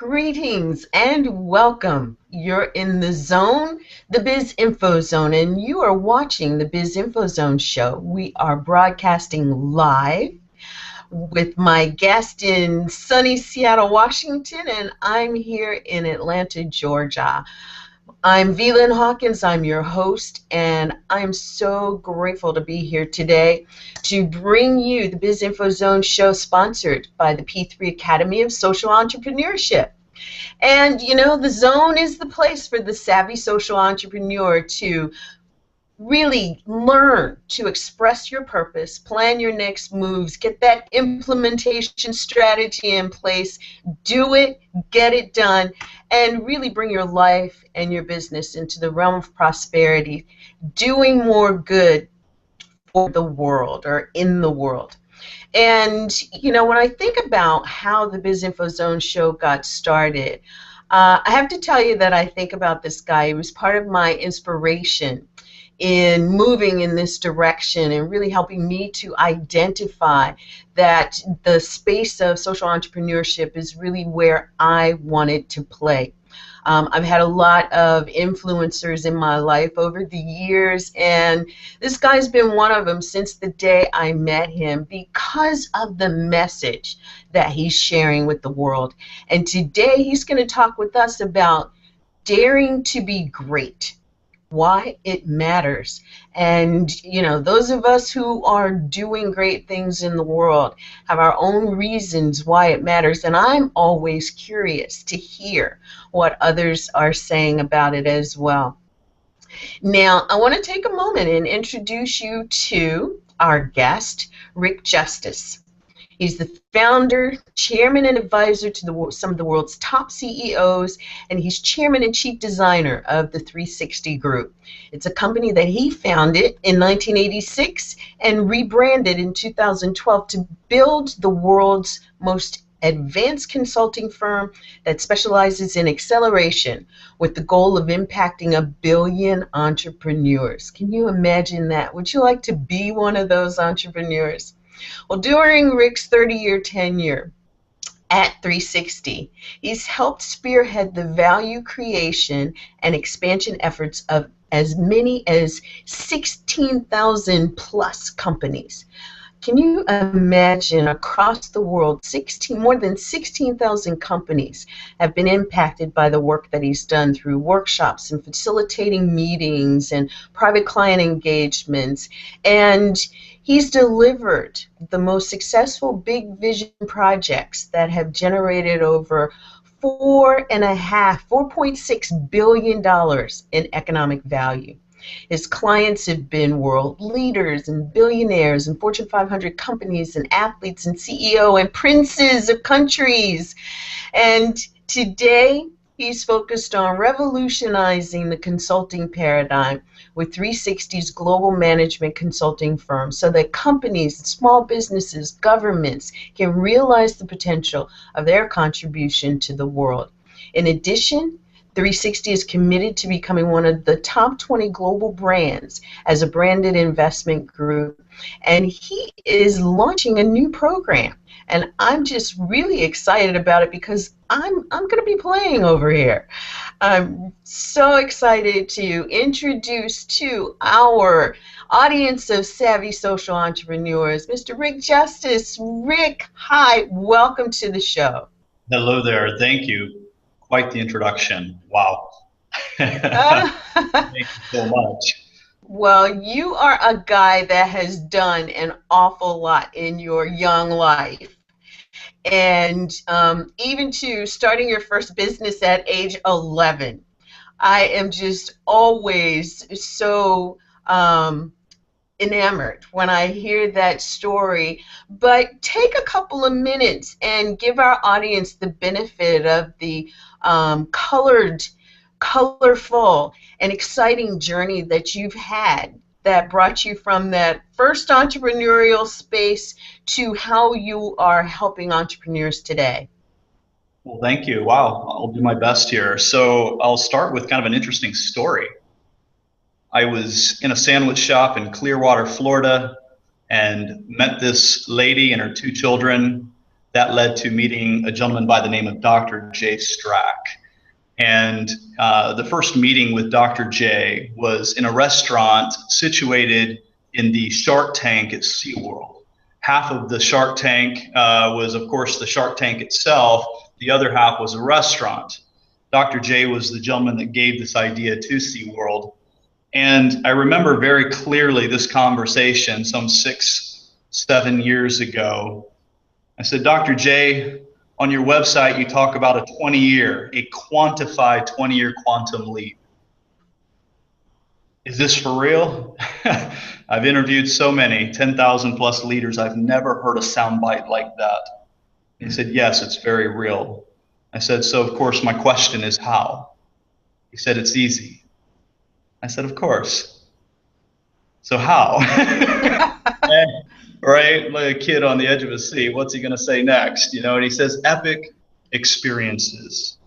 Greetings and welcome. You're in the zone, the Biz Info Zone, and you are watching the Biz Info Zone show. We are broadcasting live with my guest in sunny Seattle, Washington, and I'm here in Atlanta, Georgia. I'm Lynn Hawkins. I'm your host, and I'm so grateful to be here today to bring you the Biz Info Zone show sponsored by the P3 Academy of Social Entrepreneurship. And, you know, the zone is the place for the savvy social entrepreneur to really learn to express your purpose, plan your next moves, get that implementation strategy in place, do it, get it done, and really bring your life and your business into the realm of prosperity, doing more good for the world or in the world. And, you know, when I think about how the Biz Info Zone show got started, I have to tell you that I think about this guy. He was part of my inspiration in moving in this direction and really helping me to identify that the space of social entrepreneurship is really where I wanted to play. I've had a lot of influencers in my life over the years, and this guy's been one of them since the day I met him because of the message that he's sharing with the world. And today he's going to talk with us about daring to be great, why it matters. And, you know, those of us who are doing great things in the world have our own reasons why it matters. And I'm always curious to hear what others are saying about it as well. Now, I want to take a moment and introduce you to our guest, Rick Justus. He's the founder, chairman, and advisor to some of the world's top CEOs, and he's chairman and chief designer of the 360 Group. It's a company that he founded in 1986 and rebranded in 2012 to build the world's most advanced consulting firm that specializes in acceleration with the goal of impacting 1 billion entrepreneurs. Can you imagine that? Would you like to be one of those entrepreneurs? Well, during Rick's 30-year tenure at 360, he's helped spearhead the value creation and expansion efforts of as many as 16,000 plus companies. Can you imagine across the world, more than 16,000 companies have been impacted by the work that he's done through workshops and facilitating meetings and private client engagements. And he's delivered the most successful big vision projects that have generated over $4.6 billion in economic value. His clients have been world leaders and billionaires and Fortune 500 companies and athletes and CEO and princes of countries. And today, he's focused on revolutionizing the consulting paradigm with 360's global management consulting firm so that companies, small businesses, governments can realize the potential of their contribution to the world. In addition, 360 is committed to becoming one of the top 20 global brands as a branded investment group, and he is launching a new program. And I'm just really excited about it because I'm going to be playing over here. I'm so excited to introduce to our audience of savvy social entrepreneurs, Mr. Rick Justus. Rick, hi, welcome to the show. Hello there. Thank you. Quite the introduction. Wow. Thank you so much. Well, you are a guy that has done an awful lot in your young life. And even to starting your first business at age 11. I am just always so enamored when I hear that story. But take a couple of minutes and give our audience the benefit of the colorful, and exciting journey that you've had that brought you from that first entrepreneurial space to how you are helping entrepreneurs today. Well, thank you. Wow. I'll do my best here. So I'll start with kind of an interesting story. I was in a sandwich shop in Clearwater, Florida, and met this lady and her 2 children. that led to meeting a gentleman by the name of Dr. J. Strack. And the first meeting with Dr. J was in a restaurant situated in the Shark Tank at SeaWorld. Half of the Shark Tank was, of course, the Shark Tank itself. The other half was a restaurant. Dr. J was the gentleman that gave this idea to SeaWorld. And I remember very clearly this conversation some 6, 7 years ago. I said, Dr. J, on your website, you talk about a quantified 20-year quantum leap. Is this for real? I've interviewed so many, 10,000 plus leaders. I've never heard a soundbite like that. He said, yes, it's very real. I said, so of course my question is how? He said, it's easy. I said, of course. So how? Right? Like a kid on the edge of his seat. What's he going to say next? You know, and he says, epic experiences.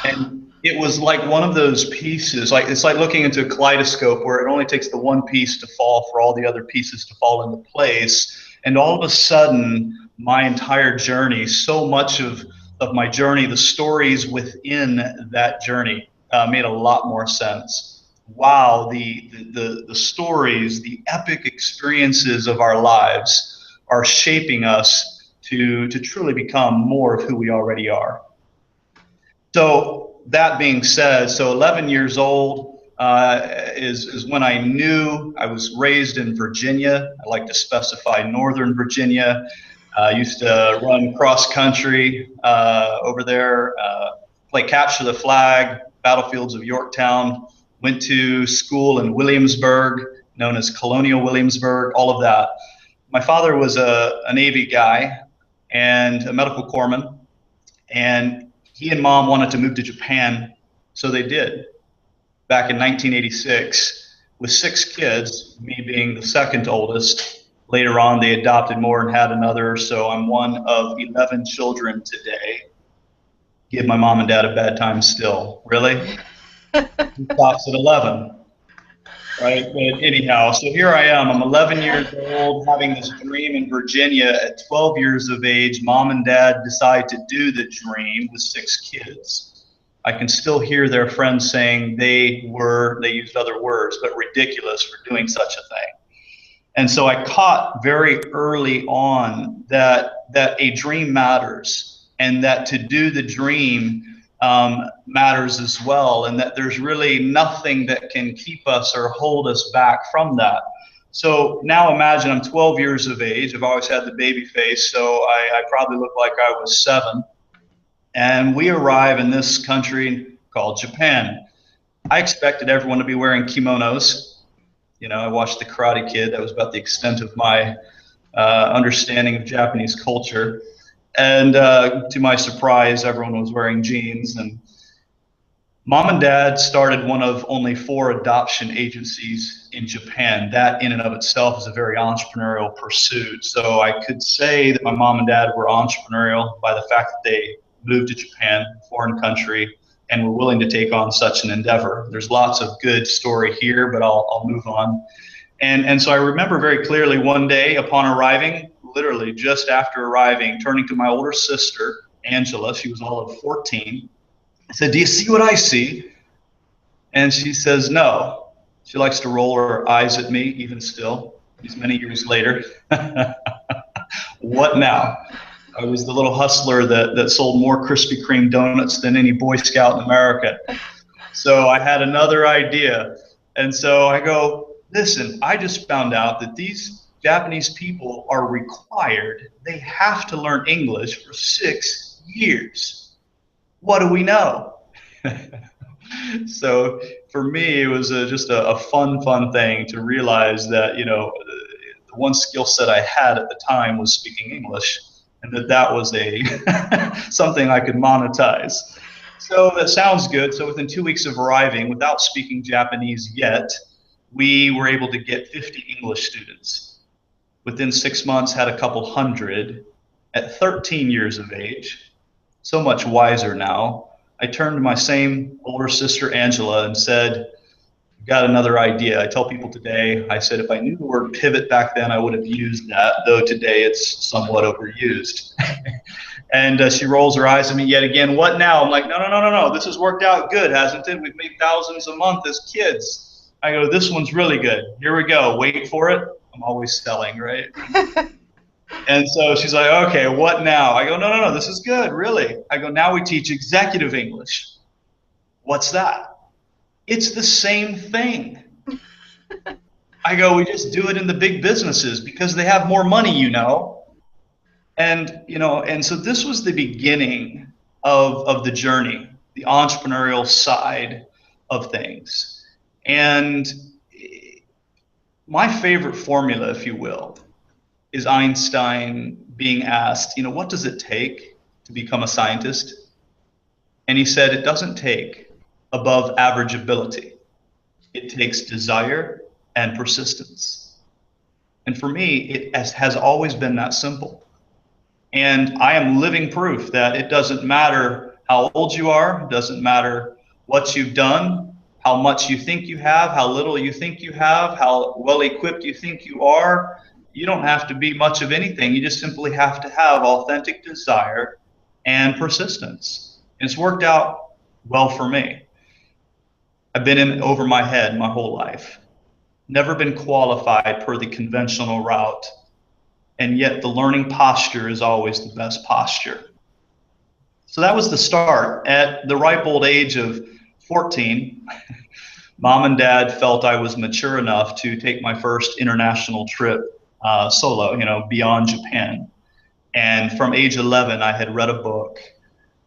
And it was like one of those pieces, like it's like looking into a kaleidoscope where it only takes the one piece to fall for all the other pieces to fall into place. And all of a sudden, my entire journey, so much of my journey, the stories within that journey made a lot more sense. Wow, the stories, the epic experiences of our lives are shaping us to truly become more of who we already are. So that being said, so 11 years old is when I knew. I was raised in Virginia. I like to specify Northern Virginia. I used to run cross country over there, play capture the flag, battlefields of Yorktown. Went to school in Williamsburg, known as Colonial Williamsburg, all of that. My father was a Navy guy and a medical corpsman, and he and mom wanted to move to Japan, so they did. Back in 1986, with 6 kids, me being the second oldest. Later on, they adopted more and had another, so I'm one of 11 children today. Give my mom and dad a bad time still. Really? He stops at 11, right? But anyhow, so here I am. I'm 11 years old, having this dream in Virginia. At 12 years of age, mom and dad decide to do the dream with 6 kids. I can still hear their friends saying they used other words, but ridiculous for doing such a thing. And so I caught very early on that a dream matters, and that to do the dream matters as well, and that there's really nothing that can keep us or hold us back from that. So now imagine I'm 12 years of age. I've always had the baby face, so I probably look like I was 7. And we arrive in this country called Japan. I expected everyone to be wearing kimonos. You know, I watched The Karate Kid. That was about the extent of my understanding of Japanese culture. And to my surprise, everyone was wearing jeans. And mom and dad started one of only 4 adoption agencies in Japan. That in and of itself is a very entrepreneurial pursuit. So I could say that my mom and dad were entrepreneurial by the fact that they moved to Japan, a foreign country, and were willing to take on such an endeavor. There's lots of good story here, but I'll move on. And so I remember very clearly one day upon arriving, literally just after arriving, turning to my older sister, Angela. She was all of 14. I said, do you see what I see? And she says, no. She likes to roll her eyes at me, even still, these many years later. What now? I was the little hustler that sold more Krispy Kreme donuts than any Boy Scout in America. So I had another idea. And so I go, listen, I just found out that these Japanese people are required, they have to learn English for 6 years. What do we know? So for me, it was just a fun thing to realize that, you know, the one skill set I had at the time was speaking English, and that was a something I could monetize. So that sounds good. So within 2 weeks of arriving, without speaking Japanese yet, we were able to get 50 English students. Within 6 months, had a couple hundred. At 13 years of age, so much wiser now, I turned to my same older sister, Angela, and said, got another idea. I tell people today, I said, if I knew the word pivot back then, I would have used that, though today it's somewhat overused. And she rolls her eyes at me yet again. What now? I'm like, no, no, no, no, no. This has worked out good, hasn't it? We've made thousands a month as kids. I go, this one's really good. Here we go. Wait for it. I'm always selling, right? And so she's like, okay, what now? I go, no, no, no, this is good, really. I go, now we teach executive English. What's that? It's the same thing. I go, we just do it in the big businesses because they have more money, you know. And so this was the beginning of the journey, the entrepreneurial side of things. And my favorite formula, if you will, is Einstein being asked, what does it take to become a scientist? And he said, it doesn't take above average ability. It takes desire and persistence. And for me, it has always been that simple. And I am living proof that it doesn't matter how old you are, it doesn't matter what you've done, how much you think you have, how little you think you have, how well equipped you think you are. You don't have to be much of anything. You just simply have to have authentic desire and persistence. And it's worked out well for me. I've been in over my head my whole life. Never been qualified per the conventional route. And yet the learning posture is always the best posture. So that was the start. At the ripe old age of 14, Mom and Dad felt I was mature enough to take my first international trip solo, beyond Japan. And from age 11, I had read a book,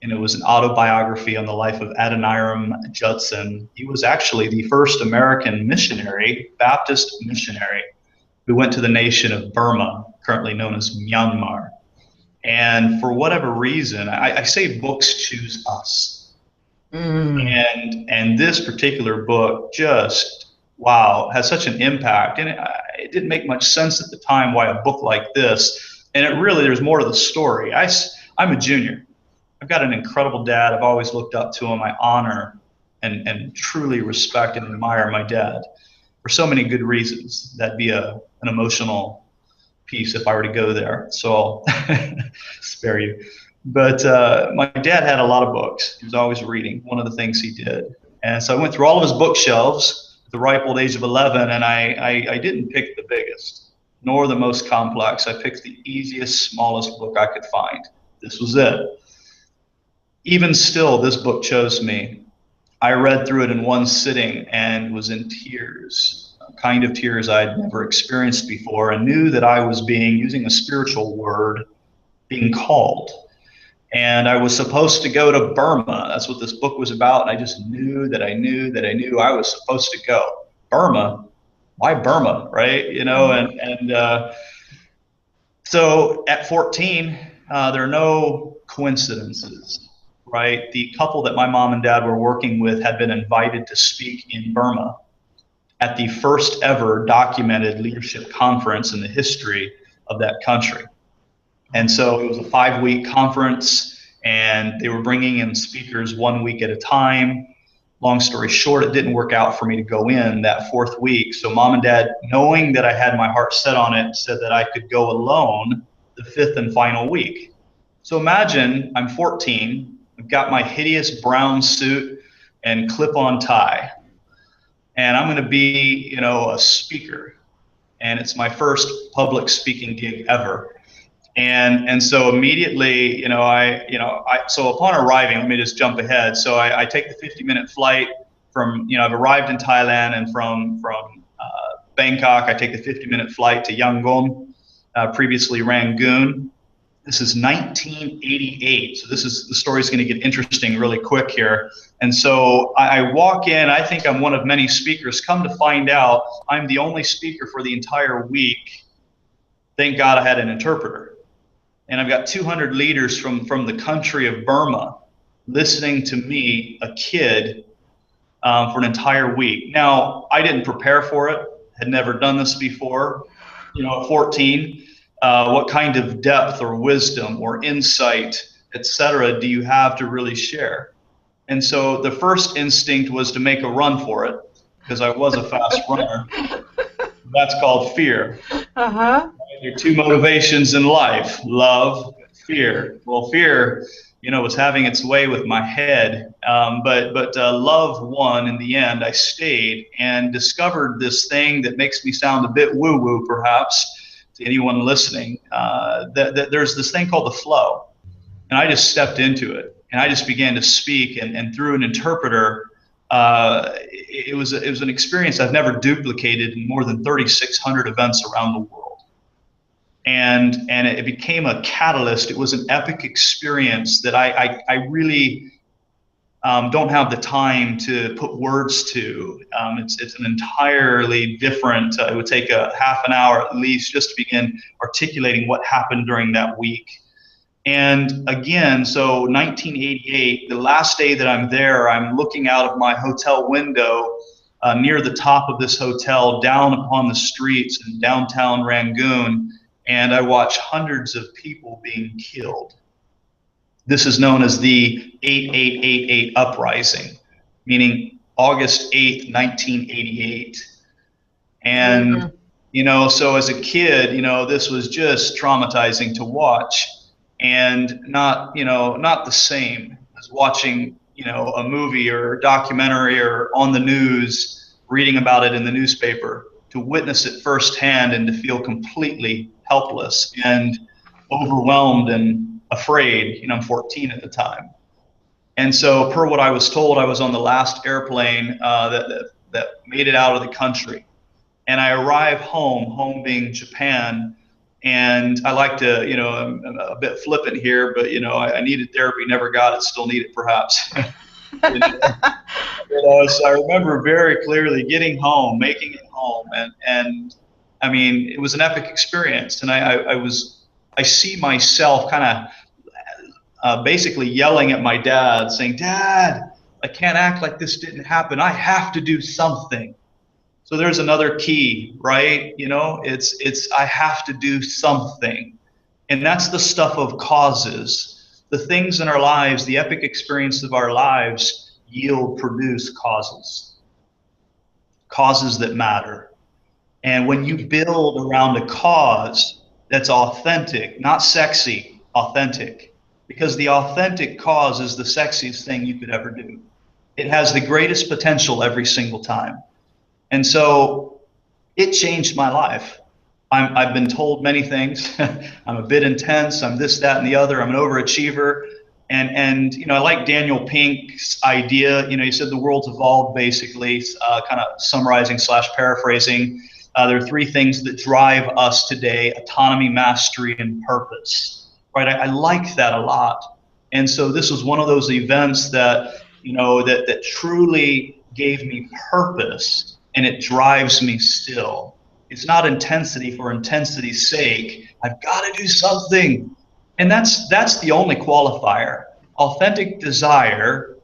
and it was an autobiography on the life of Adoniram Judson. He was actually the first American missionary, Baptist missionary, who went to the nation of Burma, currently known as Myanmar. And for whatever reason, I say books choose us. And this particular book just, wow, has such an impact. And it didn't make much sense at the time why a book like this, and there's more to the story. I'm a junior. I've got an incredible dad. I've always looked up to him. I honor and truly respect and admire my dad for so many good reasons. That'd be an emotional piece if I were to go there. So I'll spare you. But my dad had a lot of books. He was always reading, one of the things he did. And so I went through all of his bookshelves at the ripe old age of 11, and I didn't pick the biggest, nor the most complex. I picked the easiest, smallest book I could find. This was it. Even still, this book chose me. I read through it in one sitting and was in tears, a kind of tears I had never experienced before, and knew that I was using a spiritual word, being called. And I was supposed to go to Burma. That's what this book was about. And I just knew that I knew I was supposed to go. Burma? Why Burma, right? So at 14, there are no coincidences, right? The couple that my mom and dad were working with had been invited to speak in Burma at the first ever documented leadership conference in the history of that country. And so it was a 5-week conference, and they were bringing in speakers 1 week at a time. Long story short, it didn't work out for me to go in that 4th week. So Mom and Dad, knowing that I had my heart set on it, said that I could go alone the 5th and final week. So imagine I'm 14, I've got my hideous brown suit and clip-on tie, and I'm going to be, a speaker. And it's my first public speaking gig ever. And so immediately, so upon arriving, let me just jump ahead. So I take the 50-minute flight from, I've arrived in Thailand, and from Bangkok, I take the 50-minute flight to Yangon, previously Rangoon. This is 1988. So the story's going to get interesting really quick here. And so I walk in, I think I'm one of many speakers. Come to find out, I'm the only speaker for the entire week. Thank God I had an interpreter. And I've got 200 leaders from the country of Burma listening to me, a kid, for an entire week. Now, I didn't prepare for it, had never done this before. At 14, what kind of depth or wisdom or insight, etc., do you have to really share? And so the first instinct was to make a run for it. because I was a fast runner. That's called fear. Uh-huh. There are two motivations in life, love, fear. Well, fear, was having its way with my head, but love won in the end. I stayed and discovered this thing that makes me sound a bit woo-woo, perhaps, to anyone listening, that there's this thing called the flow. And I just stepped into it, and I just began to speak, and through an interpreter, it was an experience I've never duplicated in more than 3,600 events around the world. And it became a catalyst. It was an epic experience that I really don't have the time to put words to. It's an entirely different. It would take a half an hour at least just to begin articulating what happened during that week. And again, so 1988, the last day that I'm there, I'm looking out of my hotel window near the top of this hotel down upon the streets in downtown Rangoon, and I watch hundreds of people being killed. This is known as the 8888 uprising, meaning August 8th, 1988. And, so as a kid, this was just traumatizing to watch. And not the same as watching, a movie or a documentary or on the news, reading about it in the newspaper, to witness it firsthand and to feel completely helpless and overwhelmed and afraid. I'm 14 at the time. And so per what I was told, I was on the last airplane that made it out of the country. And I arrive home being Japan. And I like to, I'm a bit flippant here, but, I needed therapy, never got it, still need it perhaps. So I remember very clearly getting home, making it home. And I mean, it was an epic experience. And I see myself kind of basically yelling at my dad saying, "Dad, I can't act like this didn't happen. I have to do something." So there's another key, right? It's I have to do something. And that's the stuff of causes. The things in our lives, the epic experience of our lives produce causes that matter. And when you build around a cause that's authentic, not sexy, authentic, because the authentic cause is the sexiest thing you could ever do. It has the greatest potential every single time. And so it changed my life. I've been told many things. I'm a bit intense. I'm this, that, and the other. I'm an overachiever. And I like Daniel Pink's idea. He said the world's evolved, basically, kind of summarizing / paraphrasing. There are three things that drive us today: autonomy, mastery, and purpose. Right? I like that a lot. And so this was one of those events that, that truly gave me purpose. And it drives me still. It's not intensity for intensity's sake. I've got to do something. And that's the only qualifier. Authentic desire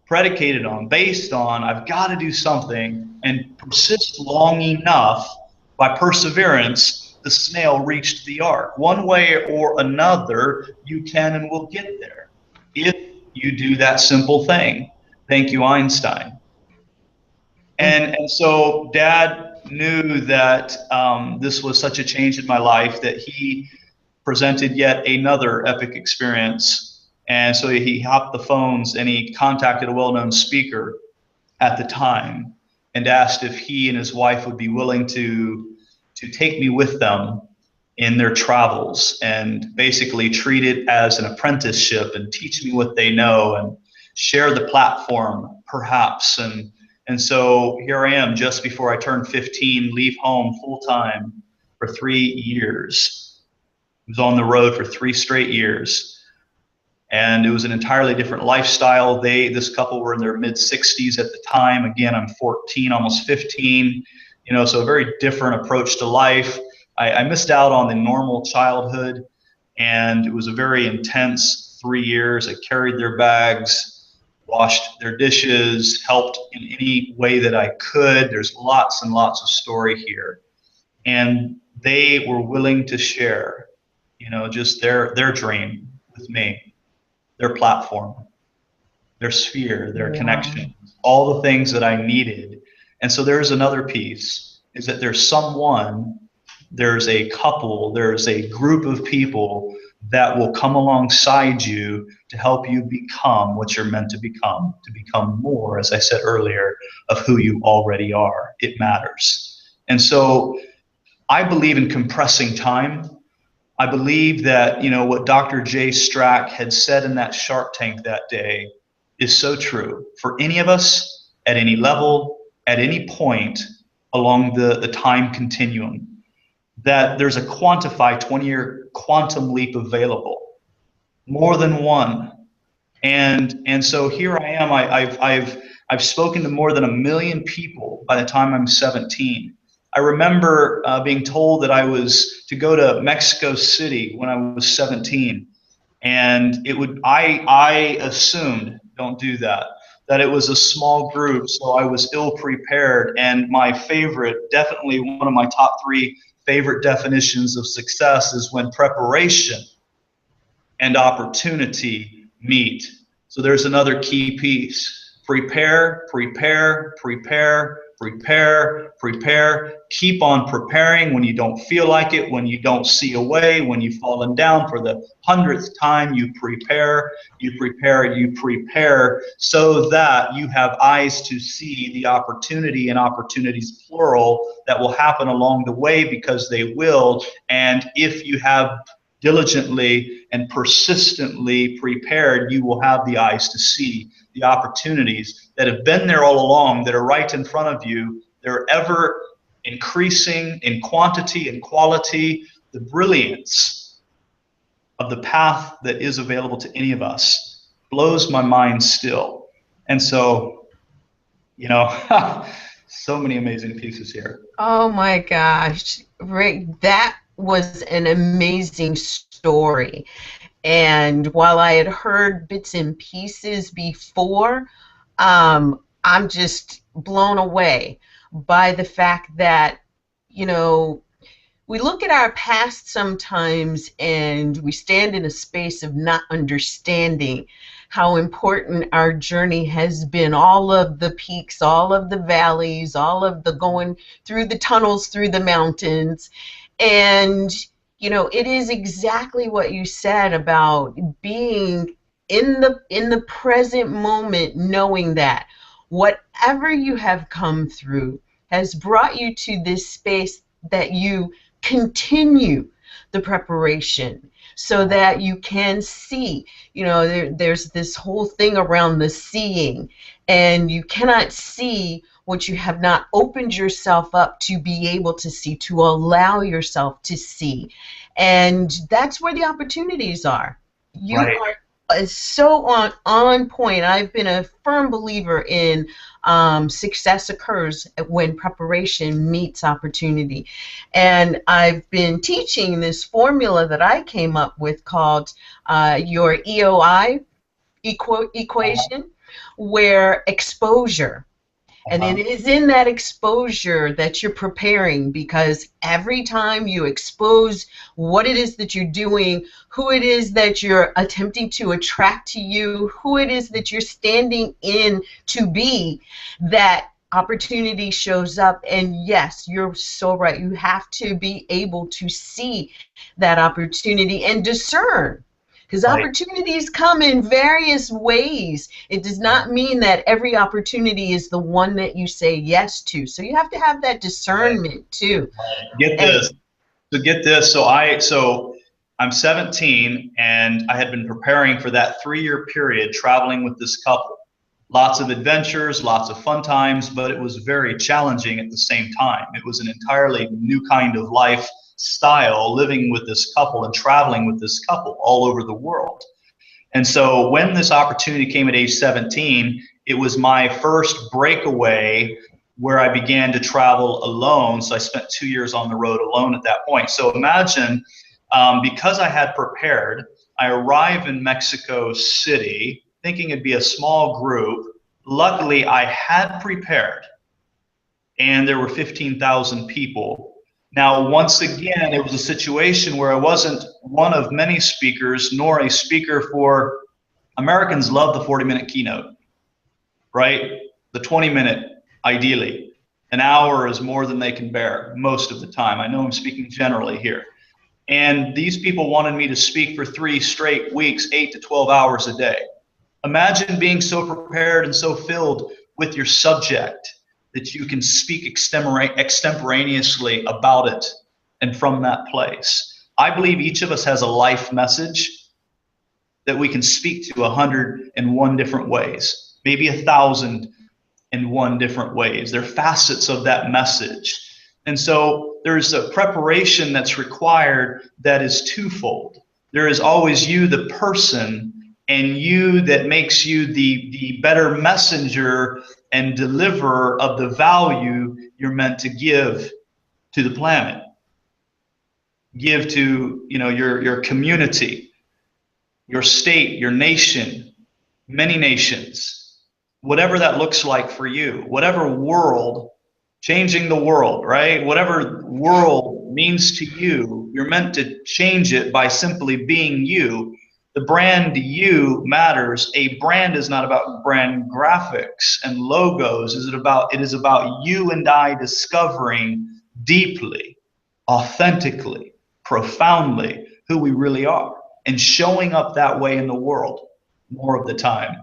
predicated on, based on, I've got to do something, and persist long enough. By perseverance, the snail reached the ark. One way or another, you can and will get there if you do that simple thing. Thank you, Einstein. And so Dad knew that this was such a change in my life that he presented yet another epic experience. And so he hopped the phones and he contacted a well-known speaker at the time and asked if he and his wife would be willing to take me with them in their travels and basically treat it as an apprenticeship and teach me what they know and share the platform perhaps. And so here I am just before I turn 15, leave home full time for 3 years. I was on the road for 3 straight years. And it was an entirely different lifestyle. This couple were in their mid-60s at the time. Again, I'm 14, almost 15, so a very different approach to life. I missed out on the normal childhood, and it was a very intense 3 years. I carried their bags, washed their dishes, helped in any way that I could. There's lots and lots of story here. And they were willing to share, just their dream with me, their platform, their sphere, their connections, all the things that I needed And so there's another piece, is that there's someone, there's a couple, there's a group of people that will come alongside you to help you become what you're meant to become more, as I said earlier, of who you already are. It matters. And so I believe in compressing time. I believe that, you know, what Dr. Jay Strack had said in that Shark Tank that day is so true for any of us at any level, at any point along the time continuum, that there's a quantified 20-year quantum leap available, more than one. And so here I am. I've spoken to more than 1 million people by the time I'm 17. I remember being told that I was to go to Mexico City when I was 17, and I assumed, don't do that, that it was a small group, so I was ill prepared. And my favorite, definitely one of my top 3 favorite definitions of success, is when preparation and opportunity meet. So there's another key piece. Prepare, prepare, prepare, prepare, prepare. Keep on preparing when you don't feel like it, when you don't see a way, when you've fallen down for the 100th time. You prepare, you prepare, you prepare, so that you have eyes to see the opportunity, and opportunities plural, that will happen along the way, because they will. And if you have diligently and persistently prepared, you will have the eyes to see the opportunities that have been there all along, that are right in front of you. They're ever increasing in quantity and quality. The brilliance of the path that is available to any of us blows my mind still. And so, you know, so many amazing pieces here. Oh my gosh, Rick, that was an amazing story. And while I had heard bits and pieces before, I'm just blown away by the fact that, you know, we look at our past sometimes and we stand in a space of not understanding how important our journey has been, all of the peaks, all of the valleys, all of the going through the tunnels, through the mountains. And, you know, it is exactly what you said about being in the present moment, knowing that whatever you have come through has brought you to this space, that you continue the preparation so that you can see. You know, there's this whole thing around the seeing, and you cannot see what you have not opened yourself up to be able to see, to allow yourself to see. And that's where the opportunities are. You Right. are so on point. I've been a firm believer in success occurs when preparation meets opportunity. And I've been teaching this formula that I came up with called your EOI equation, where exposure, and it is in that exposure that you're preparing, because every time you expose what it is that you're doing, who it is that you're attempting to attract to you, who it is that you're standing in to be, that opportunity shows up. And yes, you're so right. You have to be able to see that opportunity and discern. Because Right. opportunities come in various ways. It does not mean that every opportunity is the one that you say yes to. So you have to have that discernment too. Get And this. So get this. So I'm 17, and I had been preparing for that 3-year period, traveling with this couple. Lots of adventures, lots of fun times, but it was very challenging at the same time. It was an entirely new kind of lifestyle, living with this couple and traveling with this couple all over the world. And so when this opportunity came at age 17, it was my first breakaway where I began to travel alone. So I spent 2 years on the road alone at that point. So imagine, because I had prepared, I arrive in Mexico City thinking it'd be a small group. Luckily, I had prepared, and there were 15,000 people. Now, once again, it was a situation where I wasn't one of many speakers, nor a speaker for Americans love the 40-minute keynote, right? The 20-minute, ideally. An hour is more than they can bear most of the time. I know I'm speaking generally here. And these people wanted me to speak for 3 straight weeks, 8 to 12 hours a day. Imagine being so prepared and so filled with your subject that you can speak extemporaneously about it and from that place. I believe each of us has a life message that we can speak to 101 different ways, maybe 1,001 different ways. They're facets of that message. And so there's a preparation that's required that is twofold. There is always you, the person, and you that makes you the better messenger and deliverer of the value you're meant to give to the planet, give to your community, your state, your nation, many nations, whatever that looks like for you, whatever world, changing the world, right? Whatever world means to you, you're meant to change it by simply being you. The brand you matters. A brand is not about brand graphics and logos. It is about you and I discovering deeply, authentically, profoundly who we really are and showing up that way in the world more of the time.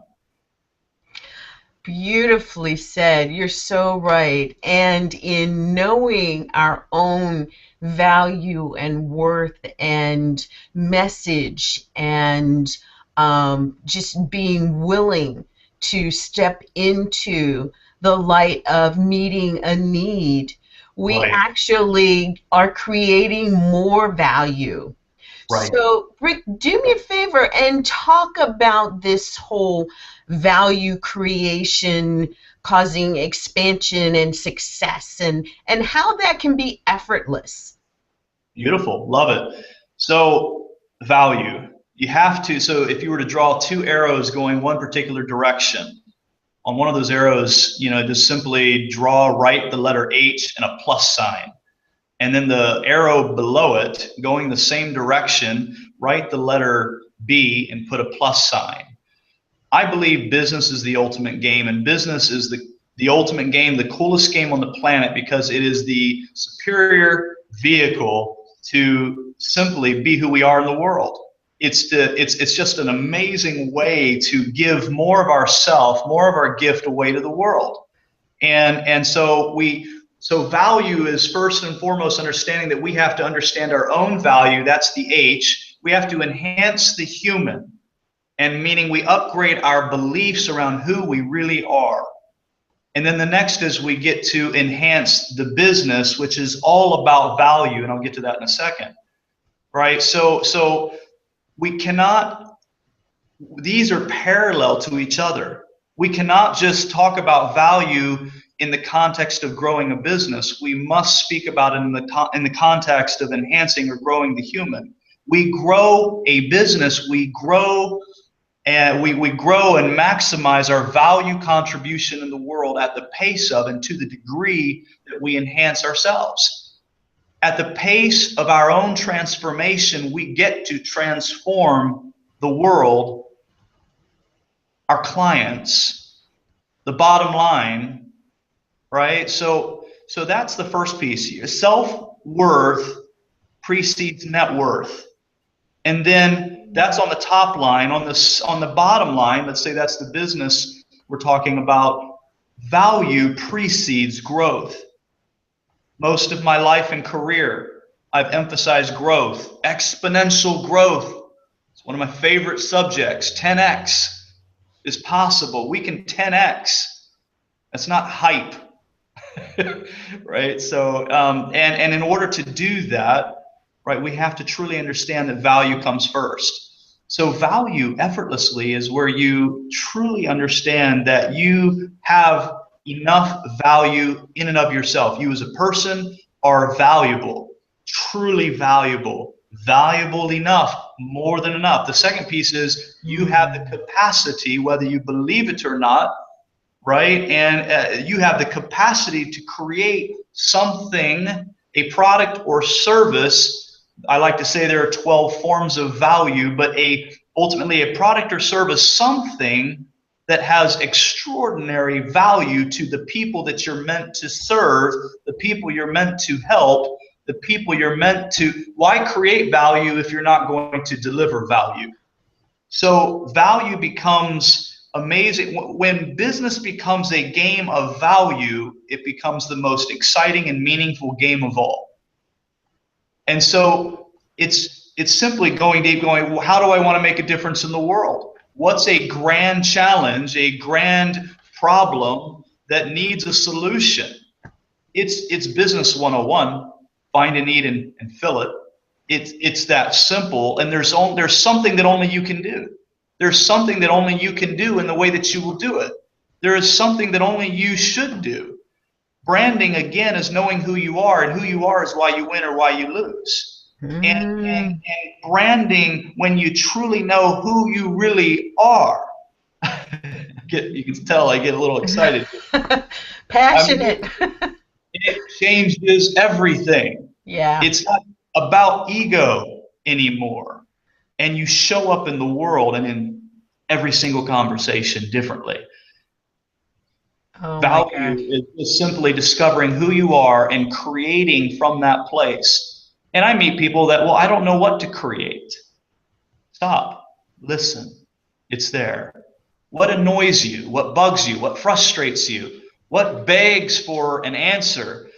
Beautifully said. You're so right. And in knowing our own value and worth and message, and just being willing to step into the light of meeting a need, we Right. actually are creating more value. Right. So, Rick, do me a favor and talk about this whole value creation causing expansion and success, and how that can be effortless. Beautiful. Love it. So value. You have to, so if you were to draw 2 arrows going one particular direction, on one of those arrows, just simply write the letter H and a plus sign. And then the arrow below it, going the same direction, write the letter B and put a plus sign. I believe business is the ultimate game, and business is the ultimate game, the coolest game on the planet, because it is the superior vehicle to simply be who we are in the world. It's just an amazing way to give more of ourself, more of our gift away to the world. And so value is first and foremost understanding that we have to understand our own value. That's the H. We have to enhance the human, and meaning we upgrade our beliefs around who we really are. And then the next is we get to enhance the business, which is all about value, and I'll get to that in a second. Right? So we cannot, these are parallel to each other. We cannot just talk about value in the context of growing a business. We must speak about it in the context of enhancing or growing the human. We grow a business, we grow and we grow and maximize our value contribution in the world at the pace of and to the degree that we enhance ourselves. At the pace of our own transformation, we get to transform the world, our clients, the bottom line, right? So that's the first piece here. Self-worth precedes net worth. And then that's on the top line. On the bottom line, let's say that's the business we're talking about, value precedes growth. Most of my life and career, I've emphasized growth, exponential growth. It's one of my favorite subjects. 10x is possible. We can 10x. That's not hype, right? So, and in order to do that, right, we have to truly understand that value comes first. So value effortlessly is where you truly understand that you have enough value in and of yourself. You as a person are valuable, truly valuable, valuable enough, more than enough. The second piece is you have the capacity, whether you believe it or not, right? And you have the capacity to create something, a product or service. I like to say there are 12 forms of value, but ultimately a product or service, something that has extraordinary value to the people that you're meant to serve, the people you're meant to help, the people you're meant to. Why create value if you're not going to deliver value? So value becomes amazing. When business becomes a game of value, it becomes the most exciting and meaningful game of all. And so it's simply going deep, going, well, how do I want to make a difference in the world? What's a grand challenge, a grand problem that needs a solution? It's business 101. Find a need and fill it. It's that simple, and there's something that only you can do. There's something that only you can do in the way that you will do it. There is something that only you should do. Branding, again, is knowing who you are, and who you are is why you win or why you lose. And branding, when you truly know who you really are, you can tell I get a little excited. Passionate. It changes everything. Yeah. It's not about ego anymore. And you show up in the world and in every single conversation differently. Oh, value is simply discovering who you are and creating from that place. And I meet people that, well, I don't know what to create. Stop. Listen. It's there. What annoys you? What bugs you? What frustrates you? What begs for an answer?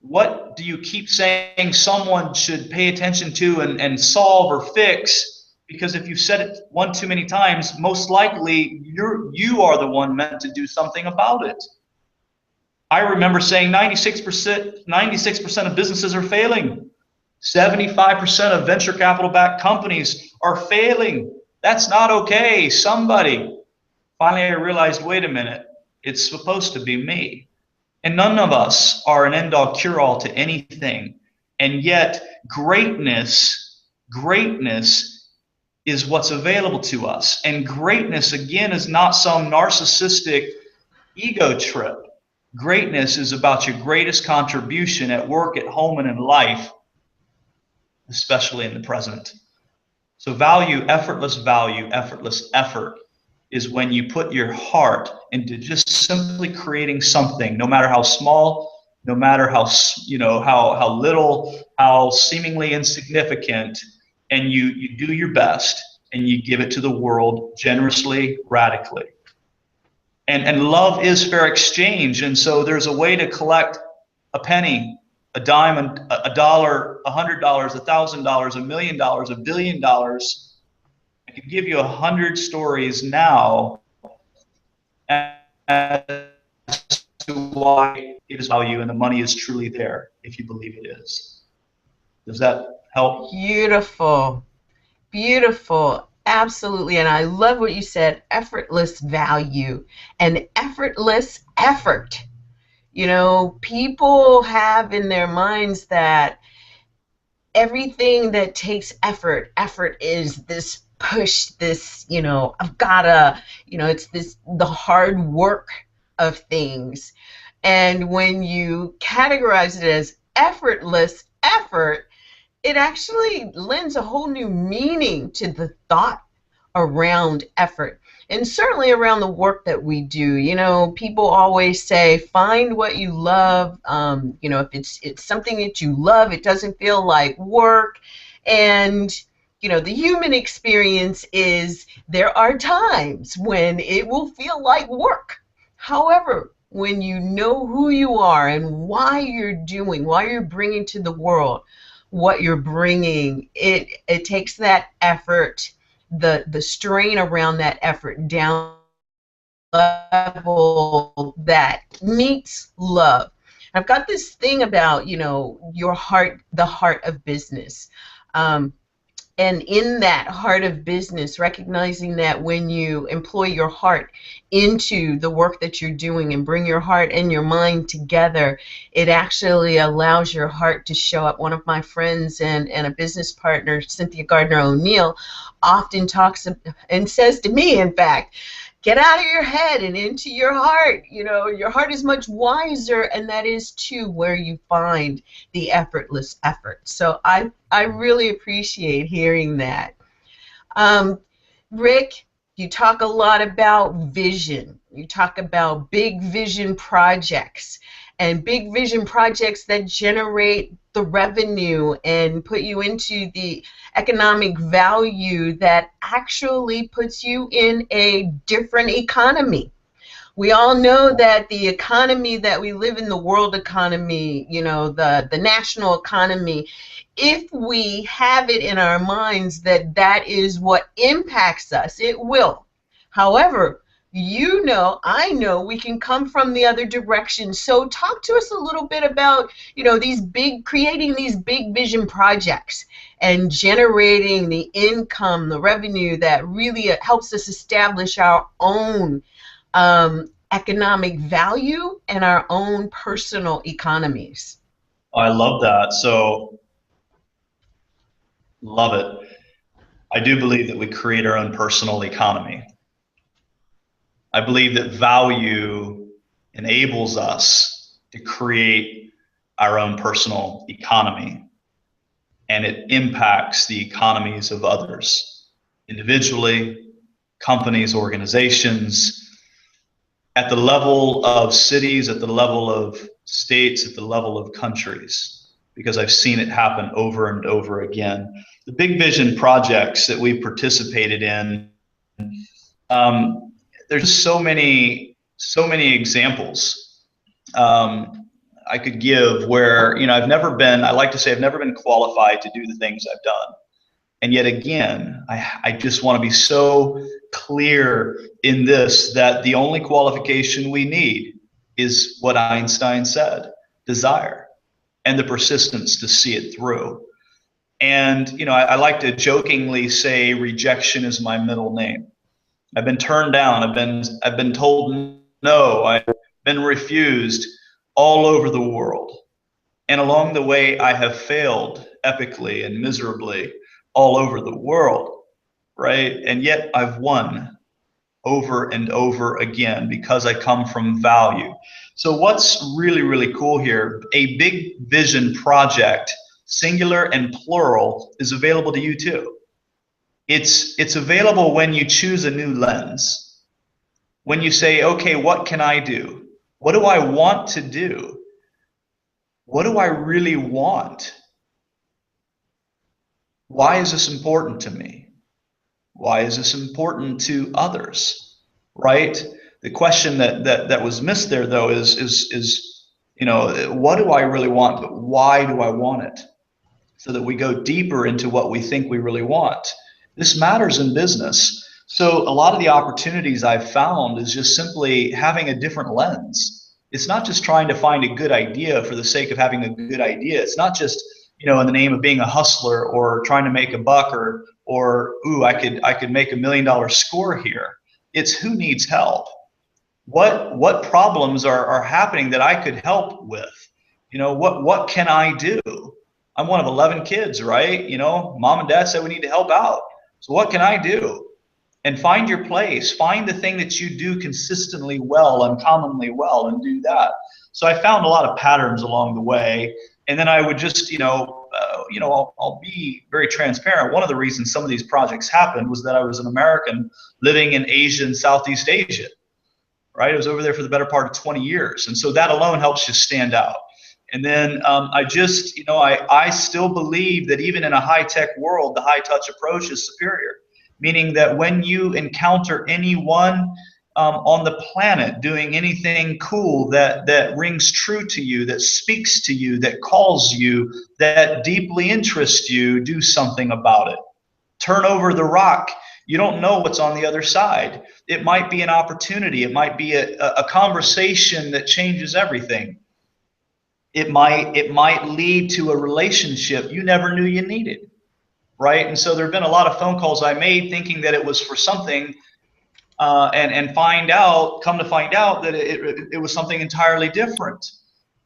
What do you keep saying someone should pay attention to and solve or fix? Because if you've said it one too many times, most likely you are the one meant to do something about it. I remember saying 96% of businesses are failing. 75% of venture capital backed companies are failing. That's not okay. Somebody. Finally, I realized, wait a minute, it's supposed to be me. And none of us are an end-all cure-all to anything. And yet greatness is what's available to us. And greatness, again, is not some narcissistic ego trip. Greatness is about your greatest contribution at work, at home, and in life, especially in the present. So effortless effort is when you put your heart into just simply creating something, no matter how small, no matter how little, how seemingly insignificant, and you do your best and you give it to the world generously, radically. And love is fair exchange. And so there's a way to collect a penny, a dime, a dollar, $100, $1,000, $1 million, $1 billion. I could give you 100 stories now as to why it is value and the money is truly there if you believe it is. Does that help? Beautiful. Beautiful. Absolutely. And I love what you said, effortless value and effortless effort. You know, people have in their minds that everything that takes effort is this push, this, I've gotta, it's the hard work of things. And when you categorize it as effortless effort, it actually lends a whole new meaning to the thought around effort. And certainly around the work that we do. People always say, find what you love. If it's something that you love, it doesn't feel like work. And, the human experience is there are times when it will feel like work. However, when you know who you are and why you're bringing to the world what you're bringing, it takes that effort, the strain around that effort down level that meets love. I've got this thing about, your heart, the heart of business. And in that heart of business, recognizing that when you employ your heart into the work that you're doing and bring your heart and your mind together, it actually allows your heart to show up. One of my friends and a business partner, Cynthia Gardner O'Neill, often talks and says to me, in fact, get out of your head and into your heart. Your heart is much wiser, and that is too where you find the effortless effort. So I really appreciate hearing that. Rick, You talk a lot about vision. You talk about big vision projects and big vision projects that generate the revenue and put you into the economic value that actually puts you in a different economy. We all know that the economy that we live in, the world economy, the national economy, if we have it in our minds that that is what impacts us, it will. However, I know we can come from the other direction. So talk to us a little bit about, creating these big vision projects and generating the income, the revenue that really helps us establish our own economic value and our own personal economies. I love that. So, love it. I do believe that we create our own personal economy. I believe that value enables us to create our own personal economy, and it impacts the economies of others, individually, companies, organizations, at the level of cities, at the level of states, at the level of countries, because I've seen it happen over and over again. The big vision projects that we participated in, there's so many examples I could give where, I've never been, I like to say I've never been qualified to do the things I've done. And yet again, I just want to be so clear in this, that the only qualification we need is what Einstein said: desire and the persistence to see it through. And, I like to jokingly say rejection is my middle name. I've been turned down. I've been told no. I've been refused all over the world. And along the way, I have failed epically and miserably all over the world, right? And yet I've won over and over again because I come from value. So what's really, really cool here, a big vision project, singular and plural, is available to you too. It's available when you choose a new lens. When you say, okay, what can I do? What do I want to do? What do I really want? Why is this important to me? Why is this important to others? Right? The question that was missed there, though, is what do I really want, but why do I want it? So that we go deeper into what we think we really want. This matters in business. So a lot of the opportunities I've found is just simply having a different lens. It's not just trying to find a good idea for the sake of having a good idea. It's not just, in the name of being a hustler or trying to make a buck or ooh, I could make $1 million score here. It's who needs help. What problems are happening that I could help with? What can I do? I'm one of 11 kids, right? Mom and dad said we need to help out. So what can I do? And find your place. Find the thing that you do consistently well, uncommonly well, and do that. So I found a lot of patterns along the way. And then I would just, I'll be very transparent. One of the reasons some of these projects happened was that I was an American living in Asia and Southeast Asia, right? I was over there for the better part of 20 years. And so that alone helps you stand out. And then I still believe that even in a high-tech world, the high-touch approach is superior, meaning that when you encounter anyone on the planet doing anything cool that rings true to you, that speaks to you, that calls you, that deeply interests you, do something about it. Turn over the rock. You don't know what's on the other side. It might be an opportunity. It might be a conversation that changes everything. It might lead to a relationship you never knew you needed, right? And so there have been a lot of phone calls I made thinking that it was for something, and come to find out that it was something entirely different,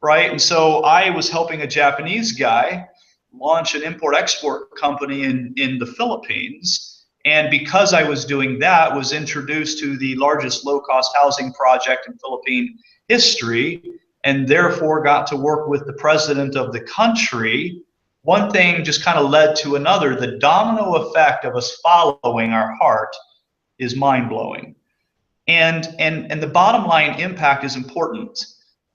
right? And so I was helping a Japanese guy launch an import-export company in the Philippines, and because I was doing that, was introduced to the largest low-cost housing project in Philippine history, and therefore got to work with the president of the country. One thing just kind of led to another. The domino effect of us following our heart is mind-blowing. And the bottom line impact is important.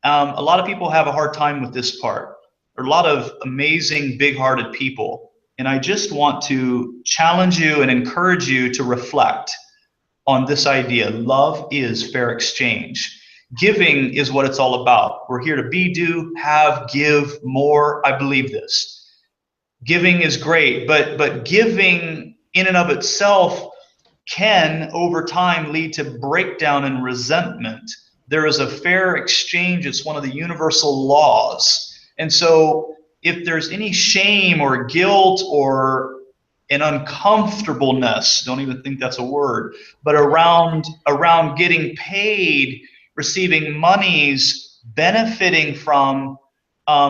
A lot of people have a hard time with this part. There are a lot of amazing, big-hearted people, and I just want to challenge you and encourage you to reflect on this idea. Love is fair exchange. Giving is what it's all about. We're here to be, do, have, give more. I believe this. Giving is great, but giving in and of itself can, over time, lead to breakdown and resentment. There is a fair exchange. It's one of the universal laws. And so if there's any shame or guilt or an uncomfortableness, don't even think that's a word, but around getting paid, receiving monies, benefiting from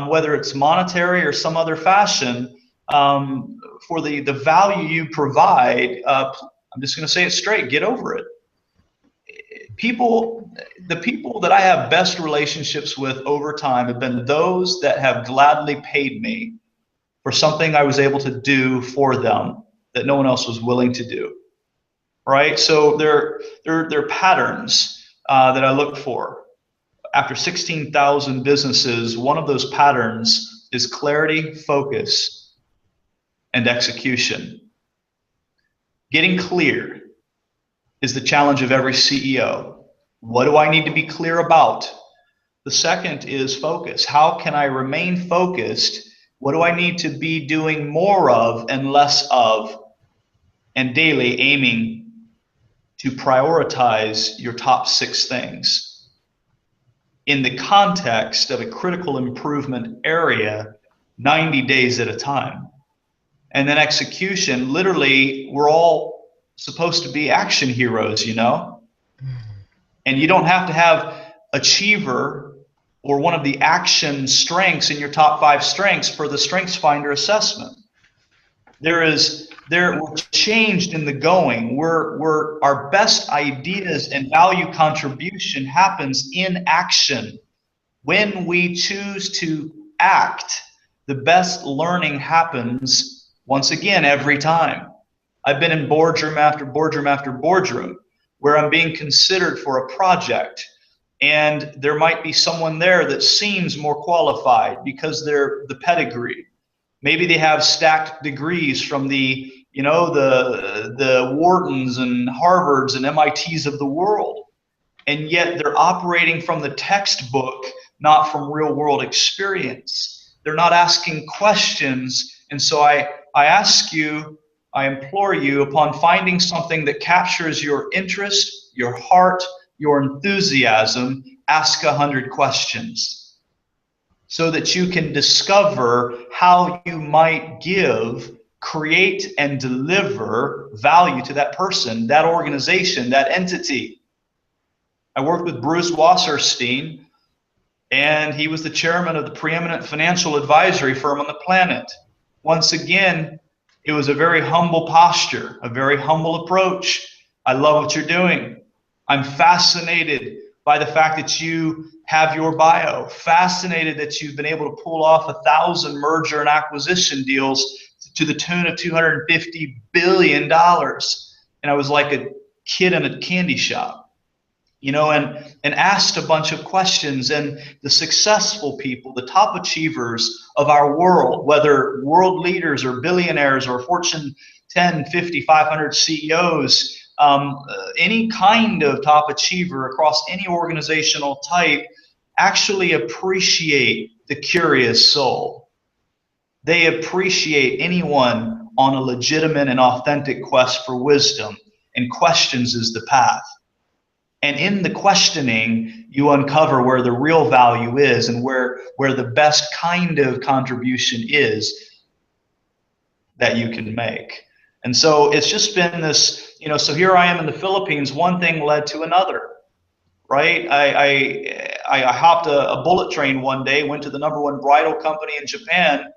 whether it's monetary or some other fashion, for the value you provide, I'm just going to say it straight, get over it. The people that I have best relationships with over time have been those that have gladly paid me for something I was able to do for them that no one else was willing to do. Right? So there are patterns that I look for. After 16,000 businesses, one of those patterns is clarity, focus, and execution. Getting clear is the challenge of every CEO. What do I need to be clear about? The second is focus. How can I remain focused? What do I need to be doing more of and less of? And daily aiming to prioritize your top 6 things in the context of a critical improvement area, 90 days at a time. And then execution, literally, we're all supposed to be action heroes, you know? And you don't have to have achiever or one of the action strengths in your top 5 strengths for the Strengths Finder assessment. We're changed in the going. Our best ideas and value contribution happens in action. When we choose to act, the best learning happens once again every time. I've been in boardroom after boardroom after boardroom where I'm being considered for a project, and there might be someone there that seems more qualified because they're the pedigree. Maybe they have stacked degrees from the Whartons and Harvards and MITs of the world, and yet they're operating from the textbook, not from real world experience. They're not asking questions. And so I ask you, I implore you, upon finding something that captures your interest, your heart, your enthusiasm, ask 100 questions so that you can discover how you might give, create, and deliver value to that person, that organization, that entity. I worked with Bruce Wasserstein, and he was the chairman of the preeminent financial advisory firm on the planet. Once again, it was a very humble posture, a very humble approach. I love what you're doing. I'm fascinated by the fact that you have your bio, fascinated that you've been able to pull off 1,000 merger and acquisition deals to the tune of $250 billion. And I was like a kid in a candy shop, you know, and asked a bunch of questions. And the successful people, the top achievers of our world, whether world leaders or billionaires or Fortune 10, 50, 500 CEOs, any kind of top achiever across any organizational type, actually appreciate the curious soul. They appreciate anyone on a legitimate and authentic quest for wisdom, and questions is the path. And in the questioning, you uncover where the real value is and where the best kind of contribution is that you can make. And so it's just been this, you know, so here I am in the Philippines, one thing led to another, right? I hopped a bullet train one day, went to the #1 bridal company in Japan,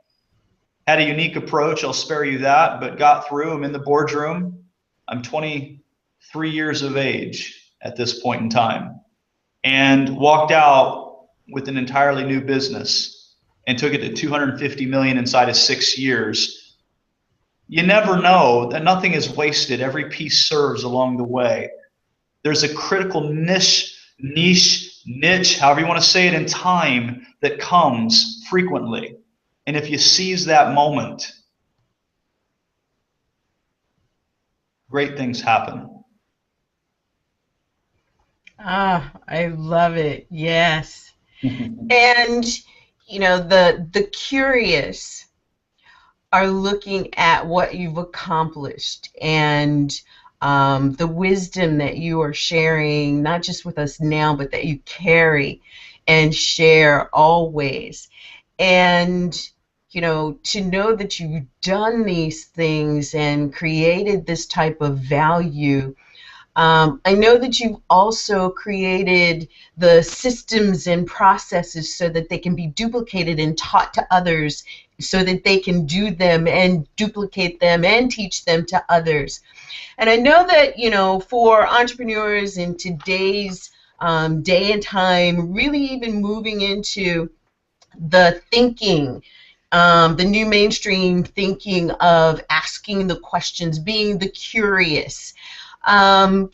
had a unique approach, I'll spare you that, but got through. I'm in the boardroom. I'm 23 years of age at this point in time, and walked out with an entirely new business and took it to 250 million inside of 6 years. You never know that nothing is wasted. Every piece serves along the way. There's a critical niche, however you want to say it, in time that comes frequently. And if you seize that moment, great things happen. Ah, I love it. Yes. And the curious are looking at what you've accomplished and the wisdom that you are sharing, not just with us now, but that you carry and share always. And to know that you've done these things and created this type of value. I know that you've also created the systems and processes so that they can be duplicated and taught to others so that they can do them and duplicate them and teach them to others. And I know that, for entrepreneurs in today's day and time, really even moving into the thinking, the new mainstream thinking of asking the questions, being the curious. Um,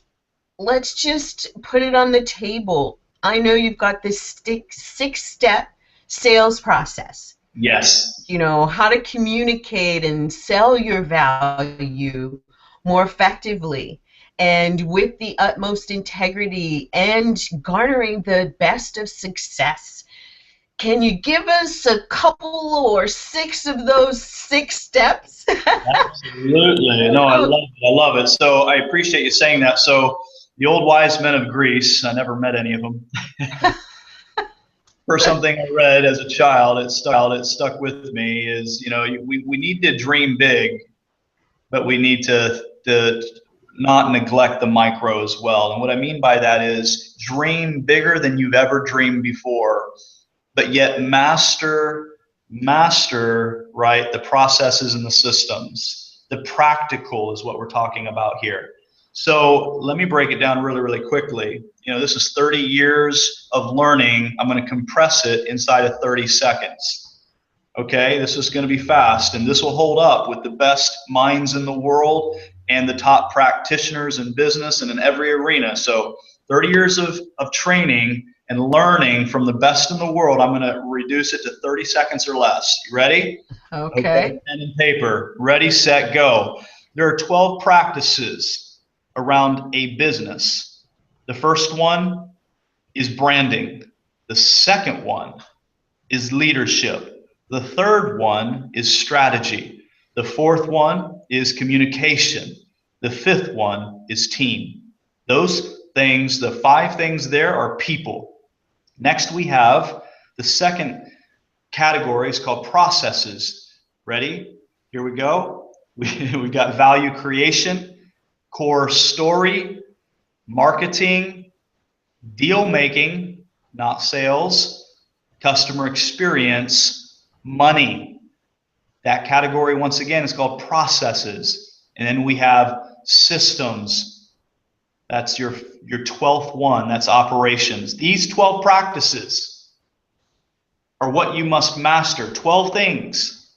let's just put it on the table. I know you've got this six-step sales process. Yes. How to communicate and sell your value more effectively and with the utmost integrity and garnering the best of success. Can you give us a couple or six of those six steps? Absolutely. No, I love it. I love it. So I appreciate you saying that. So the old wise men of Greece, I never met any of them. For something I read as a child, it stuck with me is, we need to dream big, but we need to not neglect the micro as well. And what I mean by that is dream bigger than you've ever dreamed before, but yet master, right, the processes and the systems. The practical is what we're talking about here. So let me break it down really, really quickly. This is 30 years of learning. I'm going to compress it inside of 30 seconds. Okay, this is going to be fast, and this will hold up with the best minds in the world and the top practitioners in business and in every arena. So 30 years of training and learning from the best in the world. I'm going to reduce it to 30 seconds or less. You ready? Okay. Pen and paper. Ready, set, go. There are 12 practices around a business. The first one is branding. The second one is leadership. The third one is strategy. The fourth one is communication. The fifth one is team. Those things, the 5 things there, are people. Next, we have the second category is called processes. Ready? Here we go. We got value creation, core story, marketing, deal making, not sales, customer experience, money. That category, once again, is called processes. And then we have systems. That's your 12th one. That's operations. These 12 practices are what you must master. 12 things,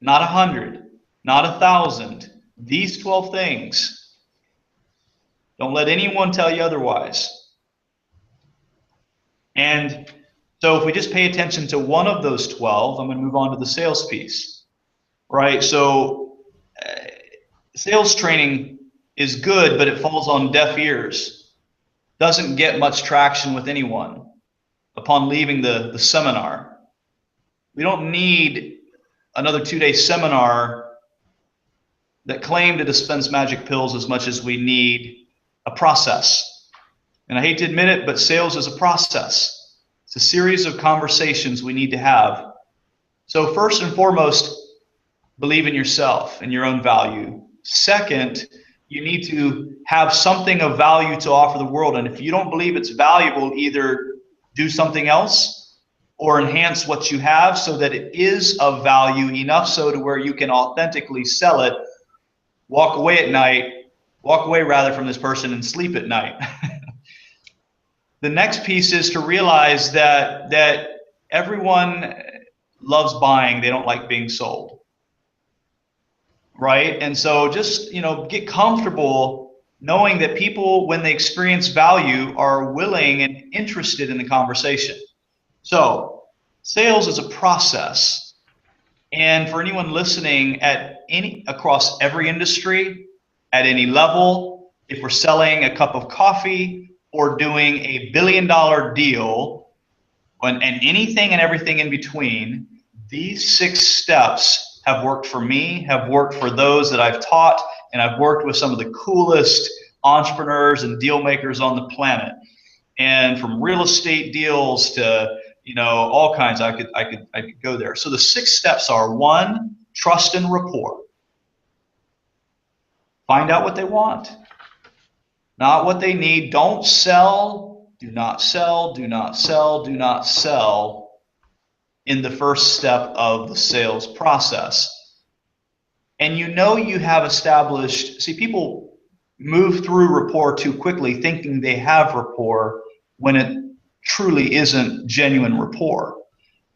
not 100, not 1,000. These 12 things. Don't let anyone tell you otherwise. And so if we just pay attention to one of those 12, I'm going to move on to the sales piece, right? So sales training is good, but it falls on deaf ears. Doesn't get much traction with anyone upon leaving the seminar. We don't need another 2-day seminar that claim to dispense magic pills as much as we need a process. And I hate to admit it, but sales is a process. It's a series of conversations we need to have. So first and foremost, believe in yourself and your own value. Second, you need to have something of value to offer the world. And if you don't believe it's valuable, either do something else or enhance what you have so that it is of value enough so to where you can authentically sell it. Walk away rather from this person and sleep at night. The next piece is to realize that everyone loves buying. They don't like being sold. right? And so just, get comfortable knowing that people, when they experience value, are willing and interested in the conversation. So sales is a process. And for anyone listening across every industry, at any level, if we're selling a cup of coffee or doing a billion-dollar deal, and anything and everything in between, these 6 steps have worked for me, have worked for those that I've taught, and I've worked with some of the coolest entrepreneurs and deal makers on the planet. And from real estate deals to all kinds, I could go there. So the 6 steps are: 1, trust and rapport. Find out what they want, not what they need. Don't sell. Do not sell. Do not sell. Do not sell in the first step of the sales process. And you have established, see, people move through rapport too quickly thinking they have rapport when it truly isn't genuine rapport.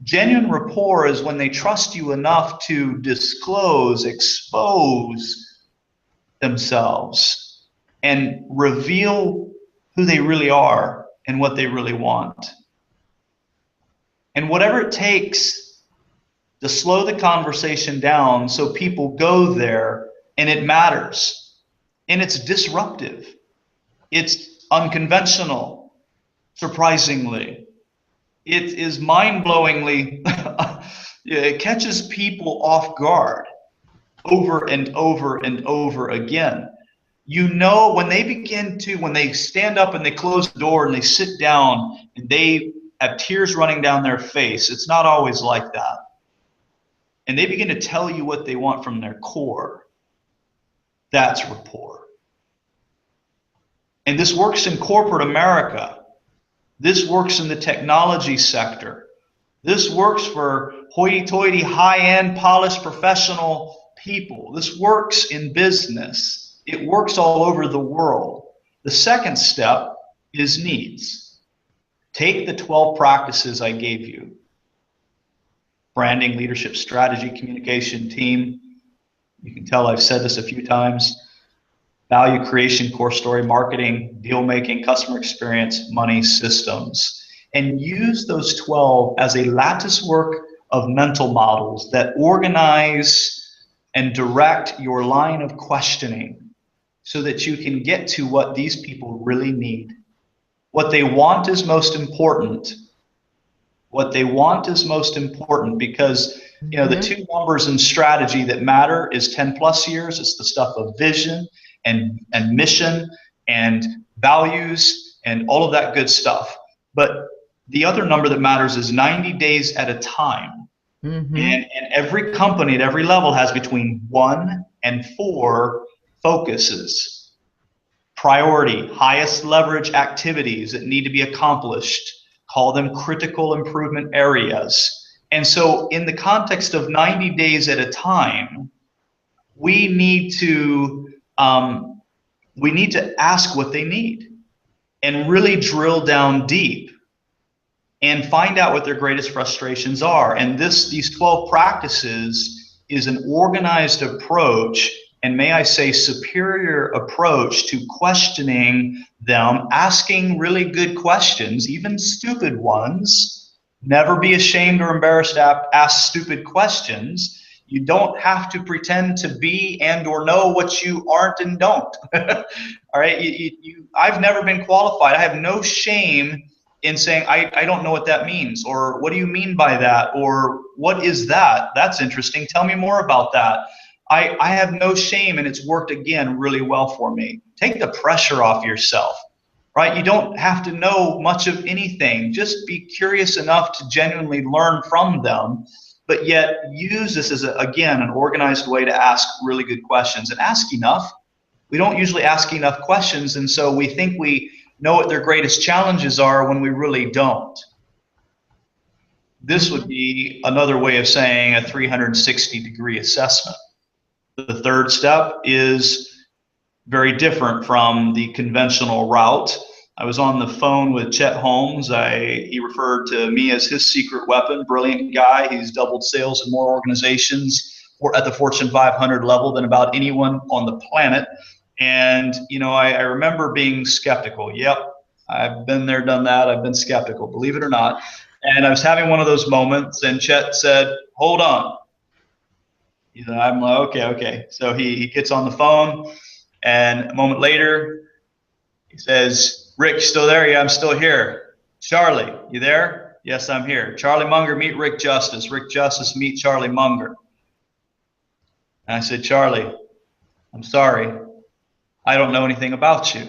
Genuine rapport is when they trust you enough to disclose, expose themselves and reveal who they really are and what they really want. And whatever it takes to slow the conversation down so people go there and it matters. And it's disruptive. It's unconventional, surprisingly. It is mind-blowingly, it catches people off guard over and over and over again. When they stand up and they close the door and they sit down and they have tears running down their face, it's not always like that. And they begin to tell you what they want from their core. That's rapport. And this works in corporate America. This works in the technology sector. This works for hoity-toity, high-end, polished, professional people. This works in business. It works all over the world. The second step is needs. Take the 12 practices I gave you: branding, leadership, strategy, communication, team. You can tell I've said this a few times. Value creation, core story, marketing, deal making, customer experience, money, systems. And use those 12 as a lattice work of mental models that organize and direct your line of questioning so that you can get to what these people really need. What they want is most important. What they want is most important because the 2 numbers in strategy that matter is 10+ years. It's the stuff of vision and mission and values and all of that good stuff. But the other number that matters is 90 days at a time. And every company at every level has between 1 and 4 focuses. Priority, highest leverage activities that need to be accomplished. Call them critical improvement areas. And so in the context of 90 days at a time, we need to ask what they need and really drill down deep and find out what their greatest frustrations are. And these 12 practices is an organized approach, and may I say superior approach to questioning them, asking really good questions, even stupid ones. Never be ashamed or embarrassed to ask stupid questions. You don't have to pretend to be and or know what you aren't and don't. All right, I've never been qualified. I have no shame in saying, I don't know what that means, or what do you mean by that, or what is that? That's interesting. Tell me more about that. I have no shame, and it's worked, again, really well for me. Take the pressure off yourself, right? You don't have to know much of anything. Just be curious enough to genuinely learn from them, but yet use this as, again, an organized way to ask really good questions. And ask enough. We don't usually ask enough questions, and so we think we know what their greatest challenges are when we really don't. This would be another way of saying a 360-degree assessment. The third step is very different from the conventional route. I was on the phone with Chet Holmes. He referred to me as his secret weapon. Brilliant guy. He's doubled sales in more organizations at the Fortune 500 level than about anyone on the planet. And, you know, I remember being skeptical. Yep, I've been there, done that. I've been skeptical, believe it or not. And I was having one of those moments, and Chet said, hold on. You know, I'm like, okay. So he gets on the phone, and a moment later, he says, Rick, still there? Yeah, I'm still here. Charlie, you there? Yes, I'm here. Charlie Munger, meet Rick Justice. Rick Justice, meet Charlie Munger. And I said, Charlie, I'm sorry. I don't know anything about you.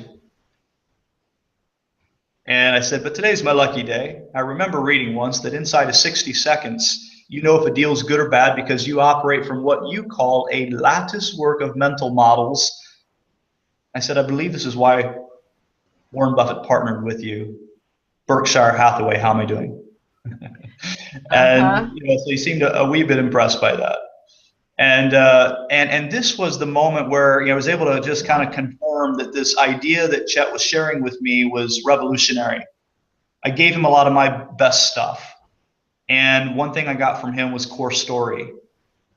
And I said, but today's my lucky day. I remember reading once that inside of 60 seconds, you know if a deal's good or bad because you operate from what you call a lattice work of mental models. I said, I believe this is why Warren Buffett partnered with you. Berkshire Hathaway, how am I doing? And you know, so he seemed a wee bit impressed by that. And this was the moment where, you know, I was able to just kind of confirm that this idea that Chet was sharing with me was revolutionary. I gave him a lot of my best stuff, and one thing I got from him was core story.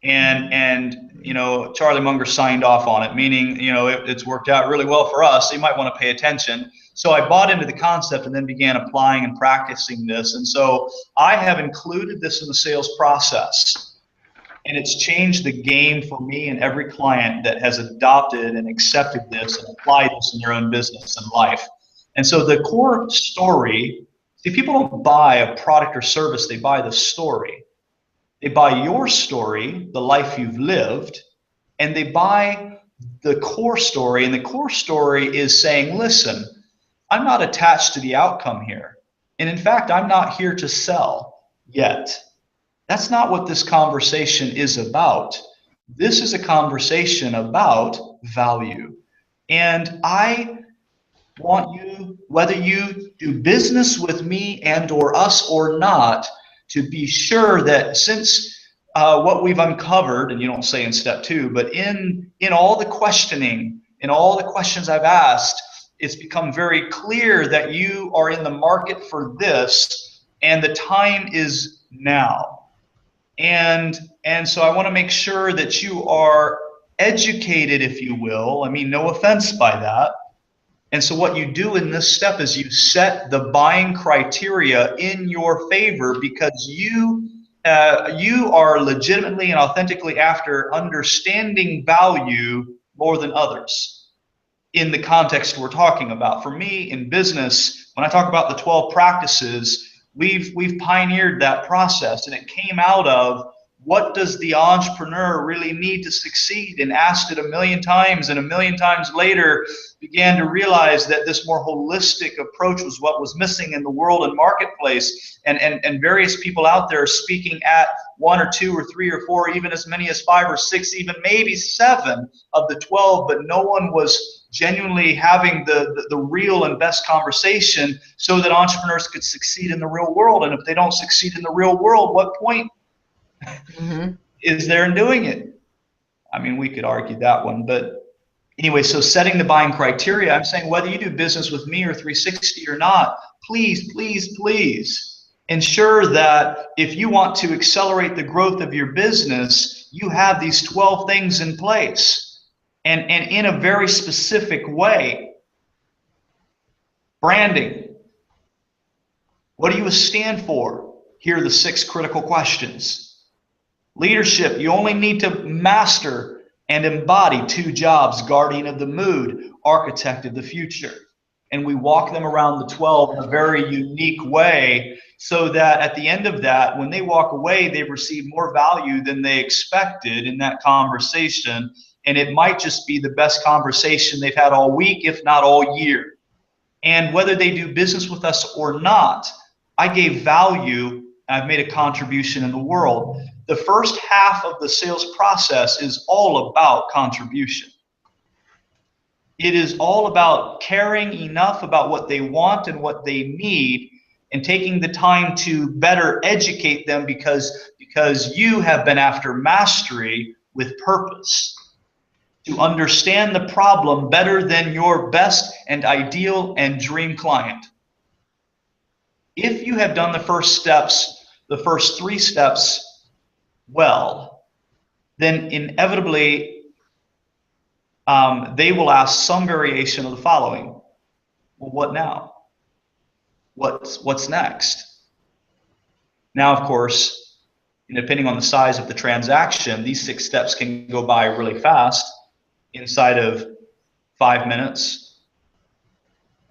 And you know, Charlie Munger signed off on it, meaning, you know, it's worked out really well for us, so you might want to pay attention. So I bought into the concept and then began applying and practicing this. And so I have included this in the sales process, and it's changed the game for me and every client that has adopted and accepted this and applied this in their own business and life. And so the core story, see, people don't buy a product or service, they buy the story. They buy your story, the life you've lived, and they buy the core story. And the core story is saying, listen, I'm not attached to the outcome here. And in fact, I'm not here to sell yet. That's not what this conversation is about. This is a conversation about value. And I want you, whether you do business with me and or us or not, to be sure that since what we've uncovered, and you don't say in step 2, but in all the questioning, in all the questions I've asked, it's become very clear that you are in the market for this, and the time is now. And so I want to make sure that you are educated, if you will. I mean, no offense by that. And so what you do in this step is you set the buying criteria in your favor, because you are legitimately and authentically after understanding value more than others in the context we're talking about. For me, in business, when I talk about the 12 practices, we've pioneered that process, and it came out of what does the entrepreneur really need to succeed, and asked it a million times, and a million times later began to realize that this more holistic approach was what was missing in the world and marketplace, and various people out there speaking at 1 or 2 or 3 or 4, even as many as 5 or 6, even maybe 7 of the 12, but no one was genuinely having the real and best conversation so that entrepreneurs could succeed in the real world. And if they don't succeed in the real world, what point is there in doing it? I mean, we could argue that one, but anyway, so setting the buying criteria, I'm saying whether you do business with me or 360 or not, please, please, please ensure that if you want to accelerate the growth of your business, you have these 12 things in place, and in a very specific way. Branding. What do you stand for? Here are the 6 critical questions. Leadership, you only need to master and embody 2 jobs: guardian of the mood, architect of the future. And we walk them around the 12 in a very unique way, so that at the end of that, when they walk away, they receive more value than they expected in that conversation. And it might just be the best conversation they've had all week, if not all year. And whether they do business with us or not, I gave value. I've made a contribution in the world. The first half of the sales process is all about contribution. It is all about caring enough about what they want and what they need, and taking the time to better educate them, because you have been after mastery with purpose, to understand the problem better than your best and ideal and dream client. If you have done the first steps, the first 3 steps well, then inevitably they will ask some variation of the following. Well, what now? What's next? Now, of course, depending on the size of the transaction, these 6 steps can go by really fast inside of 5 minutes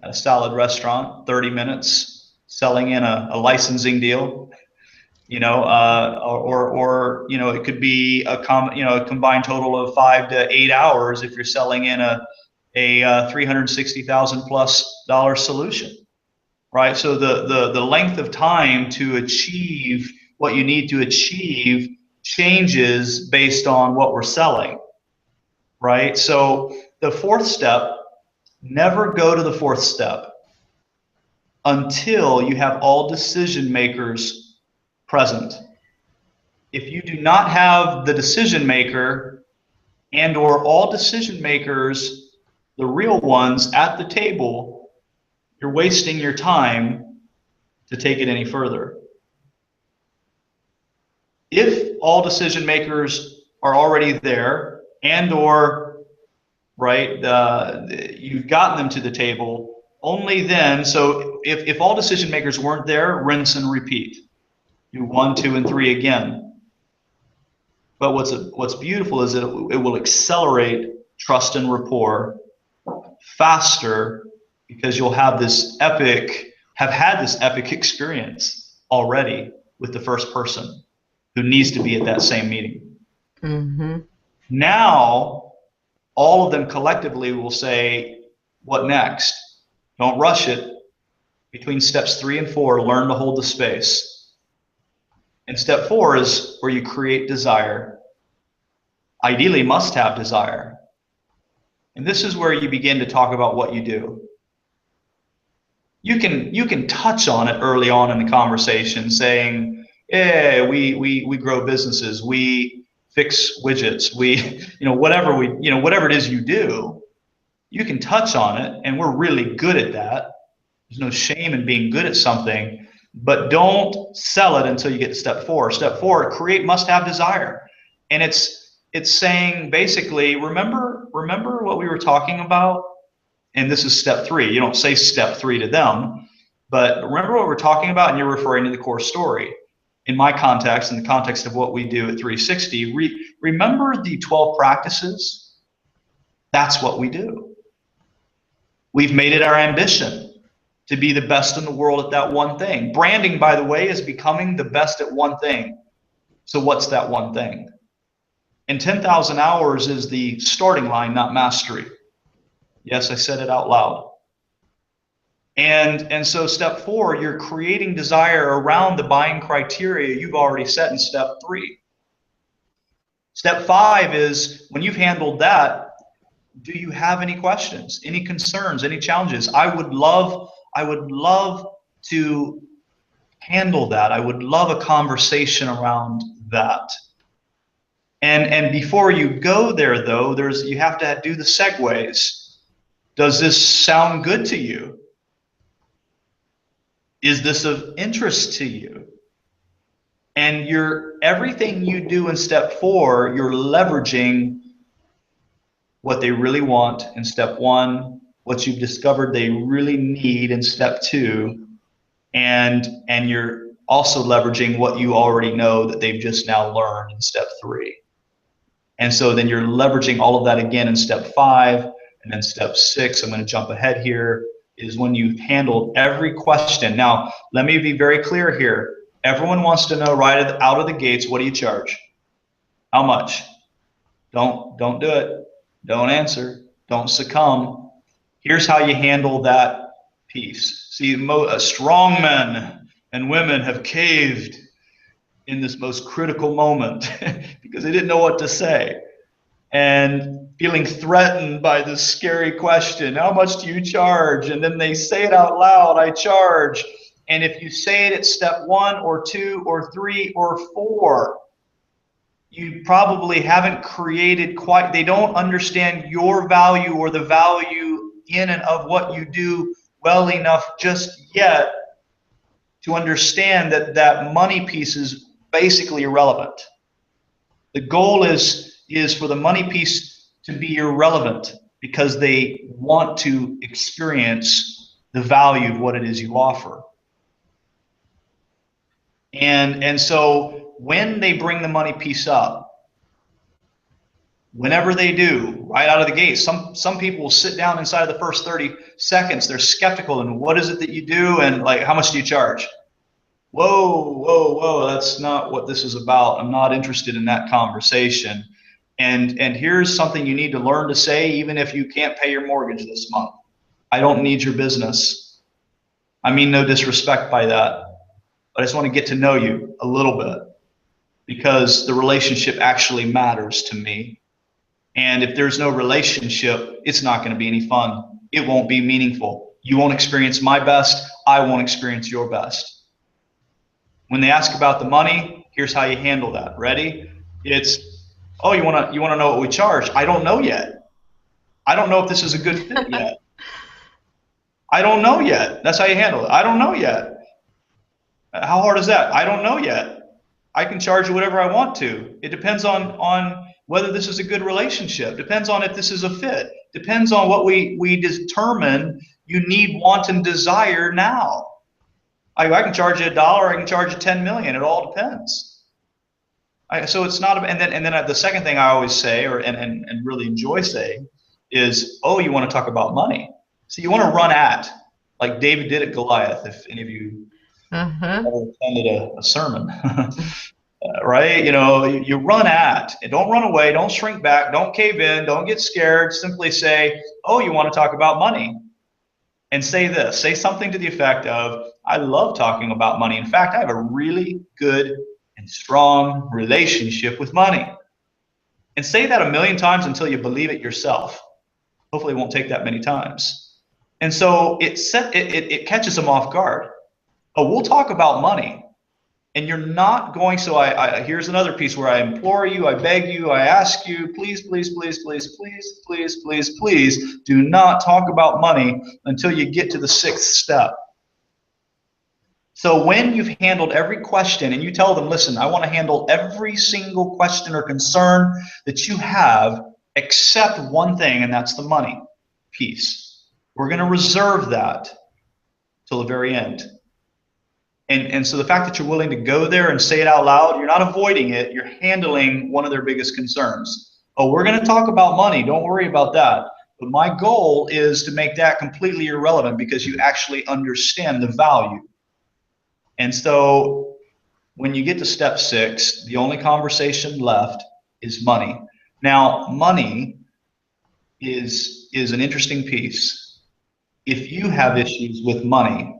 at a salad restaurant, 30 minutes selling in a licensing deal, or it could be a combined total of 5 to 8 hours if you're selling in a $360,000+ solution. Right, so the length of time to achieve what you need to achieve changes based on what we're selling, right? So the 4th step, never go to the 4th step until you have all decision makers present. If you do not have the decision maker and or all decision makers, the real ones at the table, you're wasting your time to take it any further. If all decision makers are already there and or you've gotten them to the table, only then, so if all decision makers weren't there, rinse and repeat. Do 1, 2, and 3 again. But what's beautiful is that it will accelerate trust and rapport faster because you'll have had this epic experience already with the first person who needs to be at that same meeting. Mm-hmm. Now, all of them collectively will say, what next? Don't rush it. Between steps 3 and 4, learn to hold the space. And step 4 is where you create desire. Ideally, must have desire. And this is where you begin to talk about what you do. You can touch on it early on in the conversation, saying, "Yeah, we grow businesses, we fix widgets, whatever it is you do." You can touch on it, and we're really good at that. There's no shame in being good at something, but don't sell it until you get to step 4. Step 4, create must-have desire, and it's saying basically, remember what we were talking about. And this is step 3. You don't say step 3 to them, but remember what we're talking about, and you're referring to the core story. In my context, in the context of what we do at 360, remember the 12 practices? That's what we do. We've made it our ambition to be the best in the world at that one thing. Branding, by the way, is becoming the best at one thing. So what's that one thing? And 10,000 hours is the starting line, not mastery. Yes, I said it out loud. And so step 4, you're creating desire around the buying criteria you've already set in step 3. Step 5 is, when you've handled that, do you have any questions, any concerns, any challenges? I would love to handle that. I would love a conversation around that. And before you go there, though, you have to do the segues. Does this sound good to you? Is this of interest to you? And everything you do in step 4, you're leveraging what they really want in step 1, what you've discovered they really need in step 2, and you're also leveraging what you already know that they've just now learned in step 3. And so then you're leveraging all of that again in step 5, and then step 6, I'm going to jump ahead here, is when you've handled every question. Now, let me be very clear here. Everyone wants to know right out of the gates, what do you charge? How much? Don't do it. Don't answer. Don't succumb. Here's how you handle that piece. See, strong men and women have caved in this most critical moment because they didn't know what to say. And feeling threatened by this scary question, how much do you charge? And then they say it out loud, I charge. And if you say it at step 1 or 2 or 3 or 4, you probably haven't created they don't understand your value or the value in and of what you do well enough just yet to understand that money piece is basically irrelevant. The goal is for the money piece to be irrelevant because they want to experience the value of what it is you offer. And so when they bring the money piece up, whenever they do, right out of the gate, some people will sit down inside of the first 30 seconds. They're skeptical. And what is it that you do? And like, how much do you charge? Whoa, whoa, whoa, that's not what this is about. I'm not interested in that conversation. And here's something you need to learn to say, even if you can't pay your mortgage this month. I don't need your business. I mean no disrespect by that, but I just want to get to know you a little bit because the relationship actually matters to me. And if there's no relationship, it's not going to be any fun. It won't be meaningful. You won't experience my best. I won't experience your best. When they ask about the money, here's how you handle that. Ready? It's, oh, you want to know what we charge? I don't know yet. I don't know if this is a good fit yet. I don't know yet. That's how you handle it. I don't know yet. How hard is that? I don't know yet. I can charge you whatever I want to. It depends on whether this is a good relationship. Depends on if this is a fit. Depends on what we determine you need, want, and desire now. I can charge you $1. I can charge you 10 million. It all depends. So it's not. And then the second thing I always say, and really enjoy saying, is, oh, you want to talk about money? So you want to run at, like David did at Goliath. If any of you ever attended a sermon, right? You run at, and don't run away, don't shrink back, don't cave in, don't get scared. Simply say, oh, you want to talk about money? And say this, say something to the effect of, I love talking about money. In fact, I have a really good and strong relationship with money. And say that 1,000,000 times until you believe it yourself. Hopefully it won't take that many times. And so it catches them off guard. Oh, we'll talk about money. And you're not going, so here's another piece where I implore you, I beg you, I ask you, please, please, please, please, please, please, please, please, do not talk about money until you get to the 6th step. So when you've handled every question and you tell them, listen, I want to handle every single question or concern that you have except one thing, and that's the money piece. We're going to reserve that till the very end. And so the fact that you're willing to go there and say it out loud, you're not avoiding it, you're handling one of their biggest concerns. Oh, we're going to talk about money, don't worry about that. But my goal is to make that completely irrelevant because you actually understand the value. And so when you get to step 6, the only conversation left is money. Now, money is an interesting piece. If you have issues with money,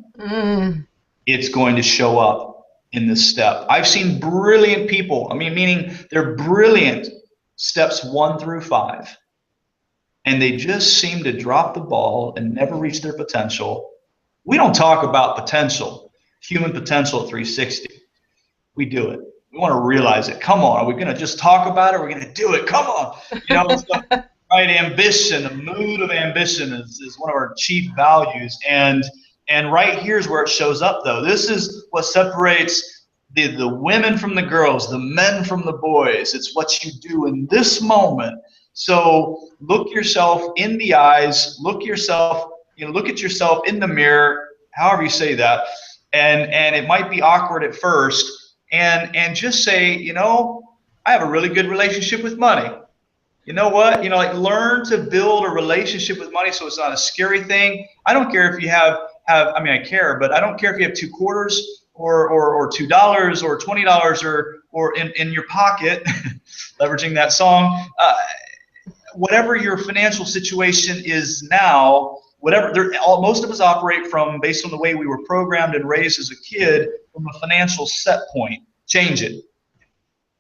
it's going to show up in this step. I've seen brilliant people, meaning they're brilliant, steps 1 through 5, and they just seem to drop the ball and never reach their potential. We don't talk about potential, human potential at 360. We do it. We want to realize it. Come on, are we going to just talk about it? Or are we going to do it? Come on. Right, ambition, the mood of ambition is one of our chief values. And right here's where it shows up, though. This is what separates the women from the girls, the men from the boys. It's what you do in this moment. So look yourself in the eyes, look at yourself in the mirror, however you say that. And it might be awkward at first. And just say, I have a really good relationship with money. You know what? Learn to build a relationship with money so it's not a scary thing. I don't care if you have I care, but I don't care if you have 2 quarters or $2 or $20 or in your pocket, leveraging that song. Whatever your financial situation is now, most of us operate based on the way we were programmed and raised as a kid, from a financial set point. Change it.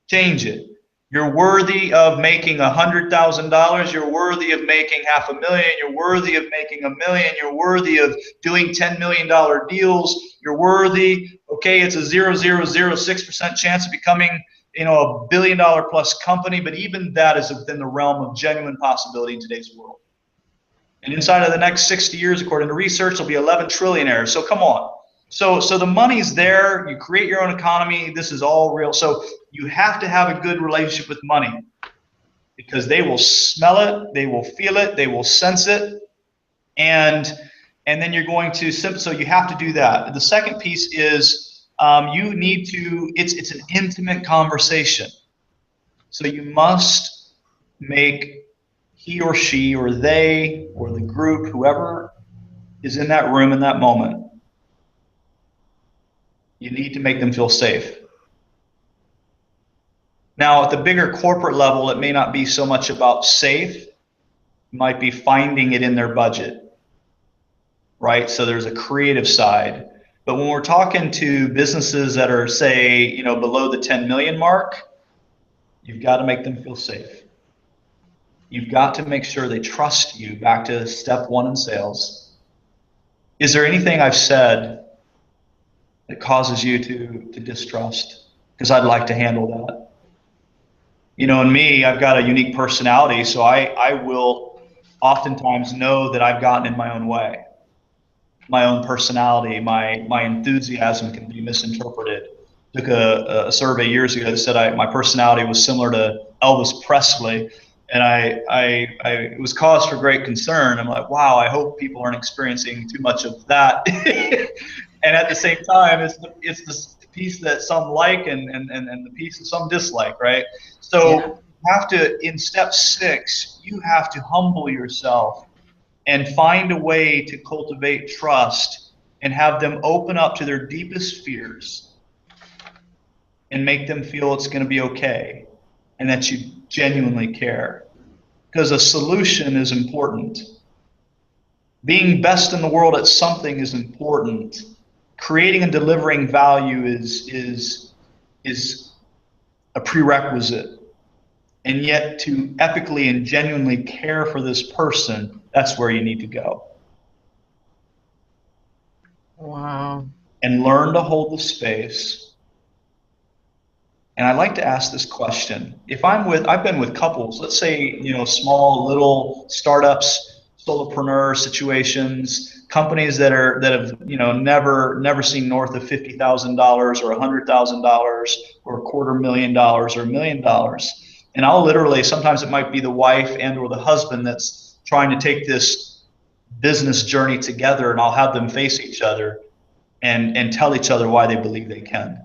Change it. You're worthy of making $100,000. You're worthy of making $500,000. You're worthy of making $1 million. You're worthy of doing $10 million deals. You're worthy. Okay, it's a 0.006% chance of becoming, a $1 billion plus company, but even that is within the realm of genuine possibility in today's world. And inside of the next 60 years, according to research, there'll be 11 trillionaires. So come on. So the money's there. You create your own economy. This is all real. So You have to have a good relationship with money, because they will smell it, they will feel it, they will sense it, and then you're going to, so you have to do that. The second piece is you need to, it's an intimate conversation. So you must make he or she or they or the group, whoever is in that room in that moment, you need to make them feel safe. Now, at the bigger corporate level, it may not be so much about safe. It might be finding it in their budget, right? So there's a creative side. But when we're talking to businesses that are, say, below the 10 million mark, you've got to make them feel safe. You've got to make sure they trust you. Back to step one in sales. Is there anything I've said that causes you to distrust? Because I'd like to handle that. In me, I've got a unique personality, so I will oftentimes know that I've gotten in my own way. My own personality, my enthusiasm can be misinterpreted. Took a survey years ago that said my personality was similar to Elvis Presley, and it was cause for great concern. I'm like, wow, I hope people aren't experiencing too much of that. And at the same time, it's the piece that some like and the piece that some dislike, right? So Yeah. you have to, in step 6, you have to humble yourself and find a way to cultivate trust and have them open up to their deepest fears and make them feel it's going to be okay and that you genuinely care. Because a solution is important. Being best in the world at something is important. Creating and delivering value is a prerequisite. And yet to epically and genuinely care for this person, that's where you need to go. Wow. And learn to hold the space. And I like to ask this question. I've been with couples, let's say, small little startups, solopreneur situations, companies that have, never seen north of $50,000 or $100,000 or $250,000 or $1 million. And I'll literally, sometimes it might be the wife and or the husband that's trying to take this business journey together, and I'll have them face each other and tell each other why they believe they can.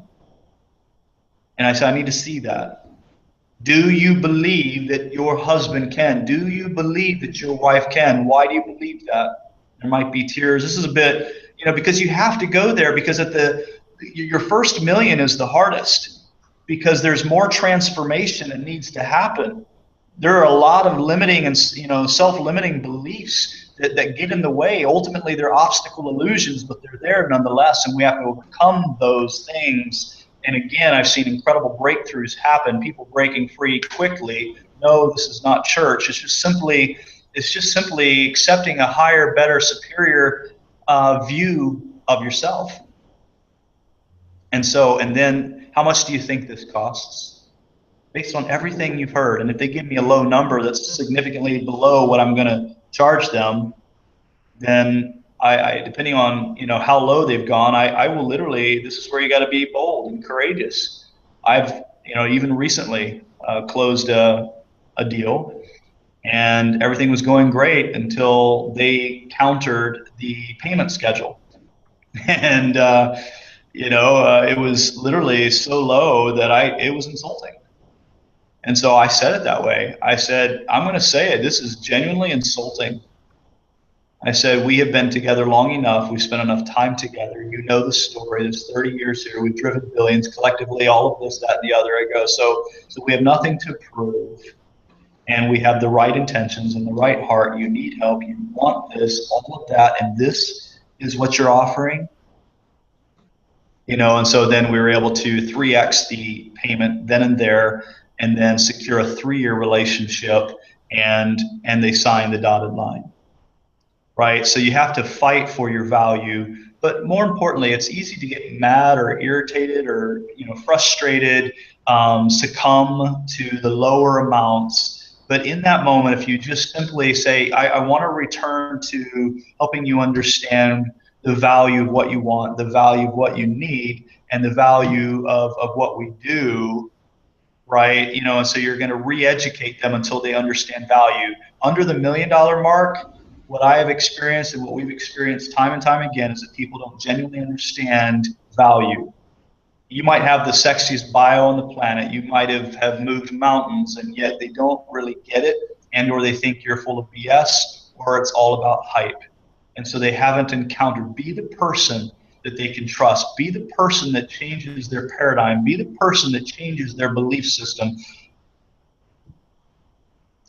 And I said, I need to see that. Do you believe that your husband can? Do you believe that your wife can? Why do you believe that? There might be tears. This is a bit, because you have to go there, because your first million is the hardest, because there's more transformation that needs to happen. There are a lot of limiting and self-limiting beliefs that get in the way. Ultimately, they're obstacle illusions, but they're there nonetheless, and we have to overcome those things. And again, I've seen incredible breakthroughs happen, people breaking free quickly. No, this is not church. It's just simply accepting a higher, better, superior view of yourself. And then how much do you think this costs? Based on everything you've heard. And if they give me a low number that's significantly below what I'm going to charge them, then I depending on how low they've gone, I will literally, this is where you got to be bold and courageous. I've even recently closed a deal, and everything was going great until they countered the payment schedule, and it was literally so low that it was insulting. And so I said it that way. I said, I'm going to say it. This is genuinely insulting. I said, we have been together long enough. We've spent enough time together. You know the story. There's 30 years here. We've driven billions collectively, all of this, that, and the other. I go, so we have nothing to prove. And we have the right intentions and the right heart. You need help. You want this, all of that. And this is what you're offering. And so then we were able to 3x the payment then and there, and then secure a 3-year relationship, and they signed the dotted line. Right? So you have to fight for your value, but more importantly, it's easy to get mad or irritated or frustrated, succumb to the lower amounts. But in that moment, if you just simply say, I want to return to helping you understand the value of what you want, the value of what you need, and the value of what we do, right? And so you're going to re-educate them until they understand value. Under the $1 million mark, what I have experienced and what we've experienced time and time again is that people don't genuinely understand value. You might have the sexiest bio on the planet. You might have moved mountains, and yet they don't really get it, and or they think you're full of BS, or it's all about hype. And so they haven't encountered. Be the person that they can trust. Be the person that changes their paradigm. Be the person that changes their belief system.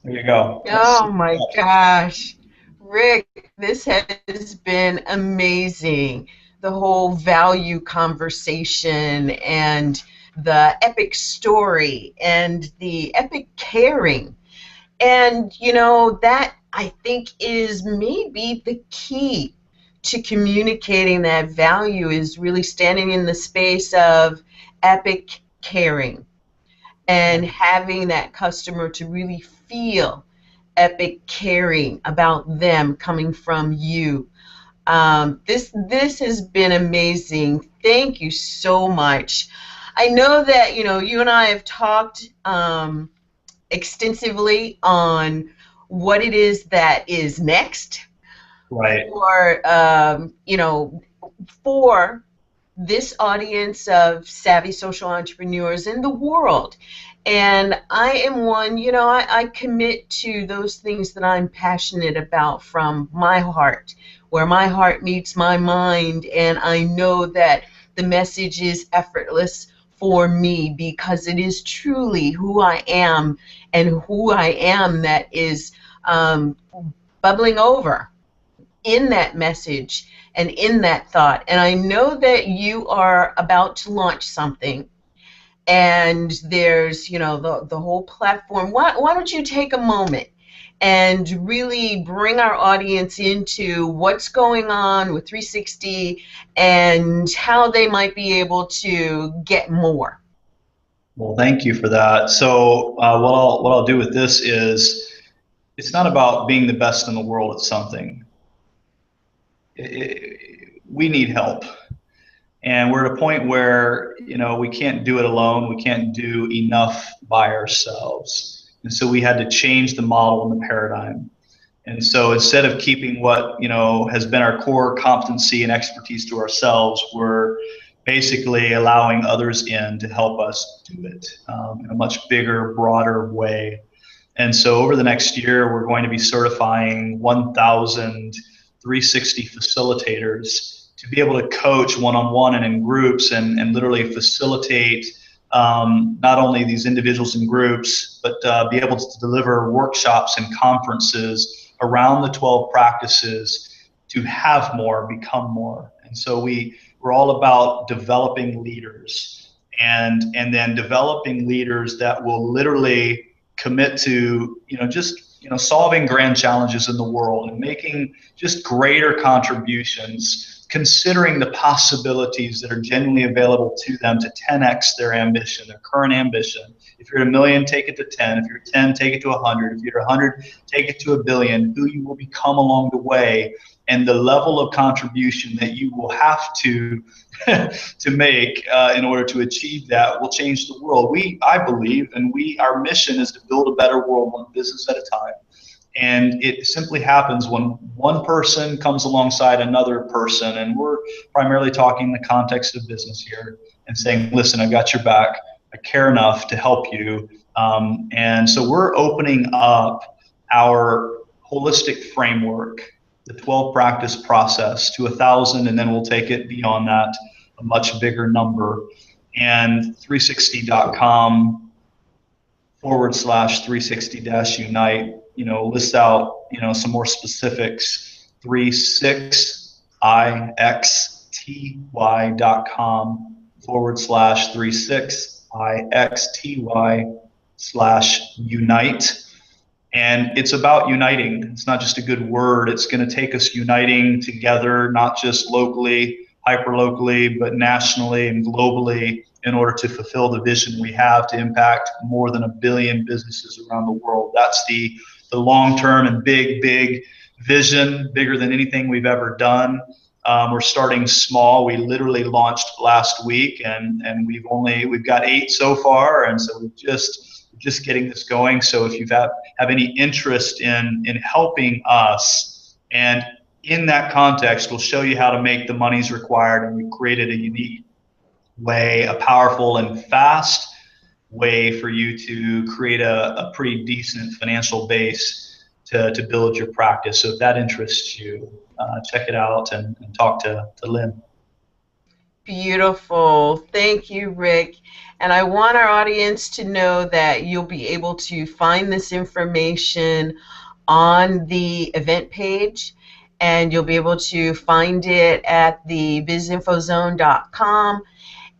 There you go. Oh my gosh. Rick, this has been amazing. The whole value conversation and the epic story and the epic caring. And, that I think is maybe the key to communicating that value is really standing in the space of epic caring and having that customer to really feel epic caring about them coming from you. This has been amazing. Thank you so much. I know that you and I have talked extensively on what it is that is next, Right. for this audience of savvy social entrepreneurs in the world. And I am one, I commit to those things that I'm passionate about from my heart, where my heart meets my mind, and I know that the message is effortless for me because it is truly who I am and who I am that is bubbling over in that message and in that thought. And I know that you are about to launch something, and there's the whole platform. Why don't you take a moment and really bring our audience into what's going on with 360 and how they might be able to get more. Well, thank you for that. So what I'll do with this is, it's not about being the best in the world at something. We need help. And we're at a point where, we can't do it alone. We can't do enough by ourselves. And so we had to change the model and the paradigm. And so instead of keeping what, has been our core competency and expertise to ourselves, we're basically allowing others in to help us do it in a much bigger, broader way. And so over the next year, we're going to be certifying 1,000 360 facilitators to be able to coach one-on-one and in groups and literally facilitate not only these individuals and groups, but be able to deliver workshops and conferences around the 12 practices to have more, become more. And so we're all about developing leaders and then developing leaders that will literally commit to, solving grand challenges in the world and making just greater contributions, considering the possibilities that are genuinely available to them to 10x their ambition, their current ambition. If you're at 1 million, take it to 10. If you're at 10, take it to 100. If you're at 100, take it to 1 billion. Who you will become along the way, and the level of contribution that you will have to to make in order to achieve that will change the world. I believe, and our mission is to build a better world, one business at a time. And it simply happens when one person comes alongside another person, and we're primarily talking in the context of business here, and saying, listen, I've got your back. I care enough to help you. And so we're opening up our holistic framework, the 12 practice process, to 1,000, and then we'll take it beyond that, a much bigger number. And 360.com /360-unite, lists out, some more specifics. 36ixty.com /36ixty/unite. And it's about uniting. It's not just a good word. It's going to take us uniting together, not just locally, hyper-locally, but nationally and globally, in order to fulfill the vision we have to impact more than 1 billion businesses around the world. That's the long-term and big vision, bigger than anything we've ever done. We're starting small. We literally launched last week, and we've got 8 so far, and so we're just getting this going. So if you have any interest in helping us, and in that context, we'll show you how to make the monies required, and we've created a unique way, a powerful and fast way for you to create a pretty decent financial base to build your practice. So if that interests you, check it out and talk to Lynn. Beautiful. Thank you, Rick. And I want our audience to know that you'll be able to find this information on the event page, and you'll be able to find it at the bizinfozone.com.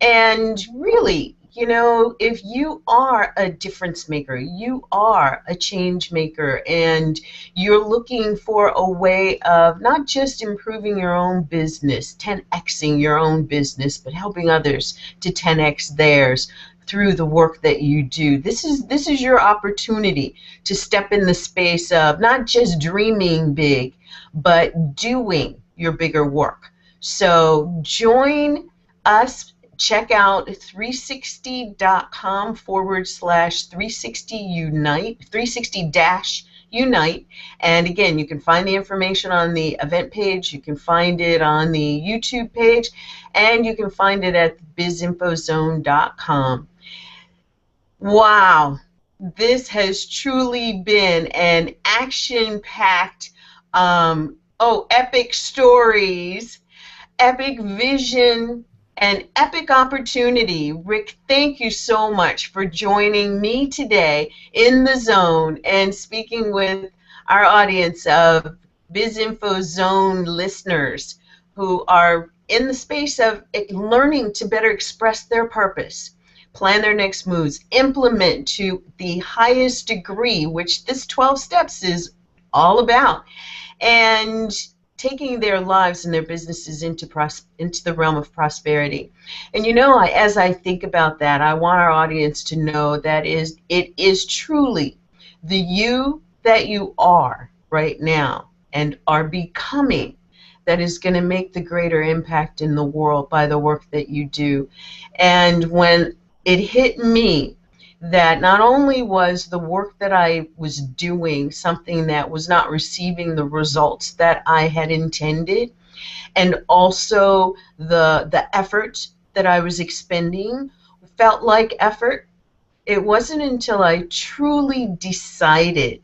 And really, you know, if you are a difference maker, you are a change maker, and you're looking for a way of not just improving your own business, 10xing your own business, but helping others to 10x theirs through the work that you do, this is your opportunity to step in the space of not just dreaming big, but doing your bigger work. So join us. Check out 360.com/360unite, 360-unite. And again, you can find the information on the event page, you can find it on the YouTube page, and you can find it at bizinfozone.com. Wow, this has truly been an action-packed, epic stories, epic vision, an epic opportunity. Rick, thank you so much for joining me today in the zone and speaking with our audience of BizInfo Zone listeners who are in the space of learning to better express their purpose, plan their next moves, implement to the highest degree, which this 12 steps is all about, and taking their lives and their businesses into the realm of prosperity. And you know, as I think about that, I want our audience to know that it is truly the you that you are right now and are becoming that is going to make the greater impact in the world by the work that you do. And when it hit me that not only was the work that I was doing something that was not receiving the results that I had intended, and also the effort that I was expending felt like effort, it wasn't until I truly decided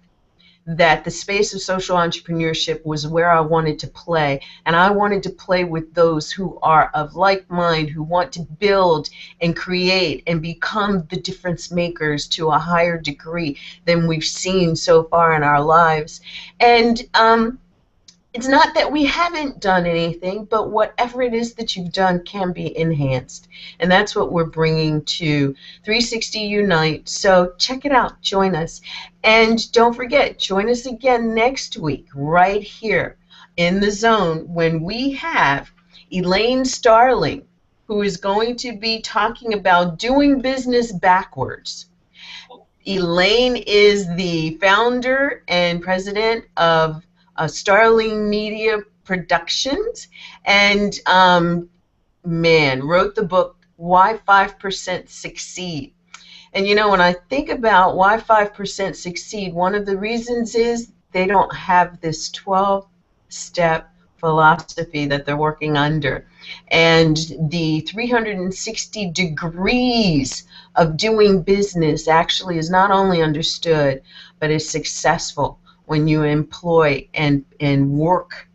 that the space of social entrepreneurship was where I wanted to play, and I wanted to play with those who are of like mind, who want to build and create and become the difference makers to a higher degree than we've seen so far in our lives. And it's not that we haven't done anything, but whatever it is that you've done can be enhanced. And that's what we're bringing to 360 Unite. So check it out. Join us. And don't forget, join us again next week right here in the zone when we have Elaine Starling, who is going to be talking about doing business backwards. Elaine is the founder and president of Starling Media Productions, and wrote the book Why 5% Succeed. And you know, when I think about why 5% succeed, one of the reasons is they don't have this 12-step philosophy that they're working under. And the 360 degrees of doing business actually is not only understood, but is successful when you employ and work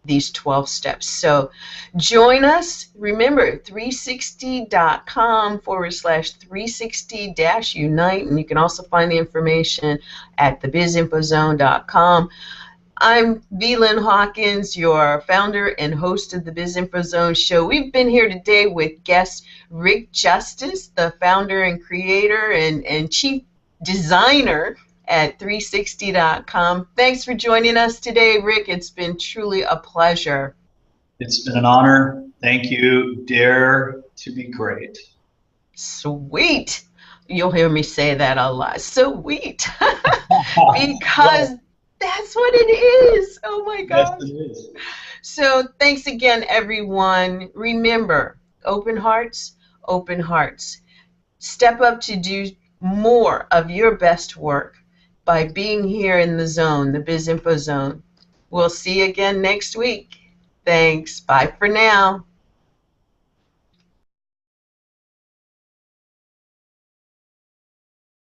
these 12 steps. So join us. Remember, 360.com/360-unite, and you can also find the information at thebizinfozone.com. I'm Lynn Hawkins, your founder and host of the BizInfo Zone show. We've been here today with guest Rick Justice, the founder and creator and chief designer at 360.com. Thanks for joining us today, Rick. It's been truly a pleasure. It's been an honor. Thank you. Dare to be great. Sweet. You'll hear me say that a lot. Sweet. Because that's what it is. Oh my God. Yes, it is. So thanks again, everyone. Remember, open hearts, open hearts. Step up to do more of your best work by being here in the zone, the Biz Info Zone. We'll see you again next week. Thanks. Bye for now.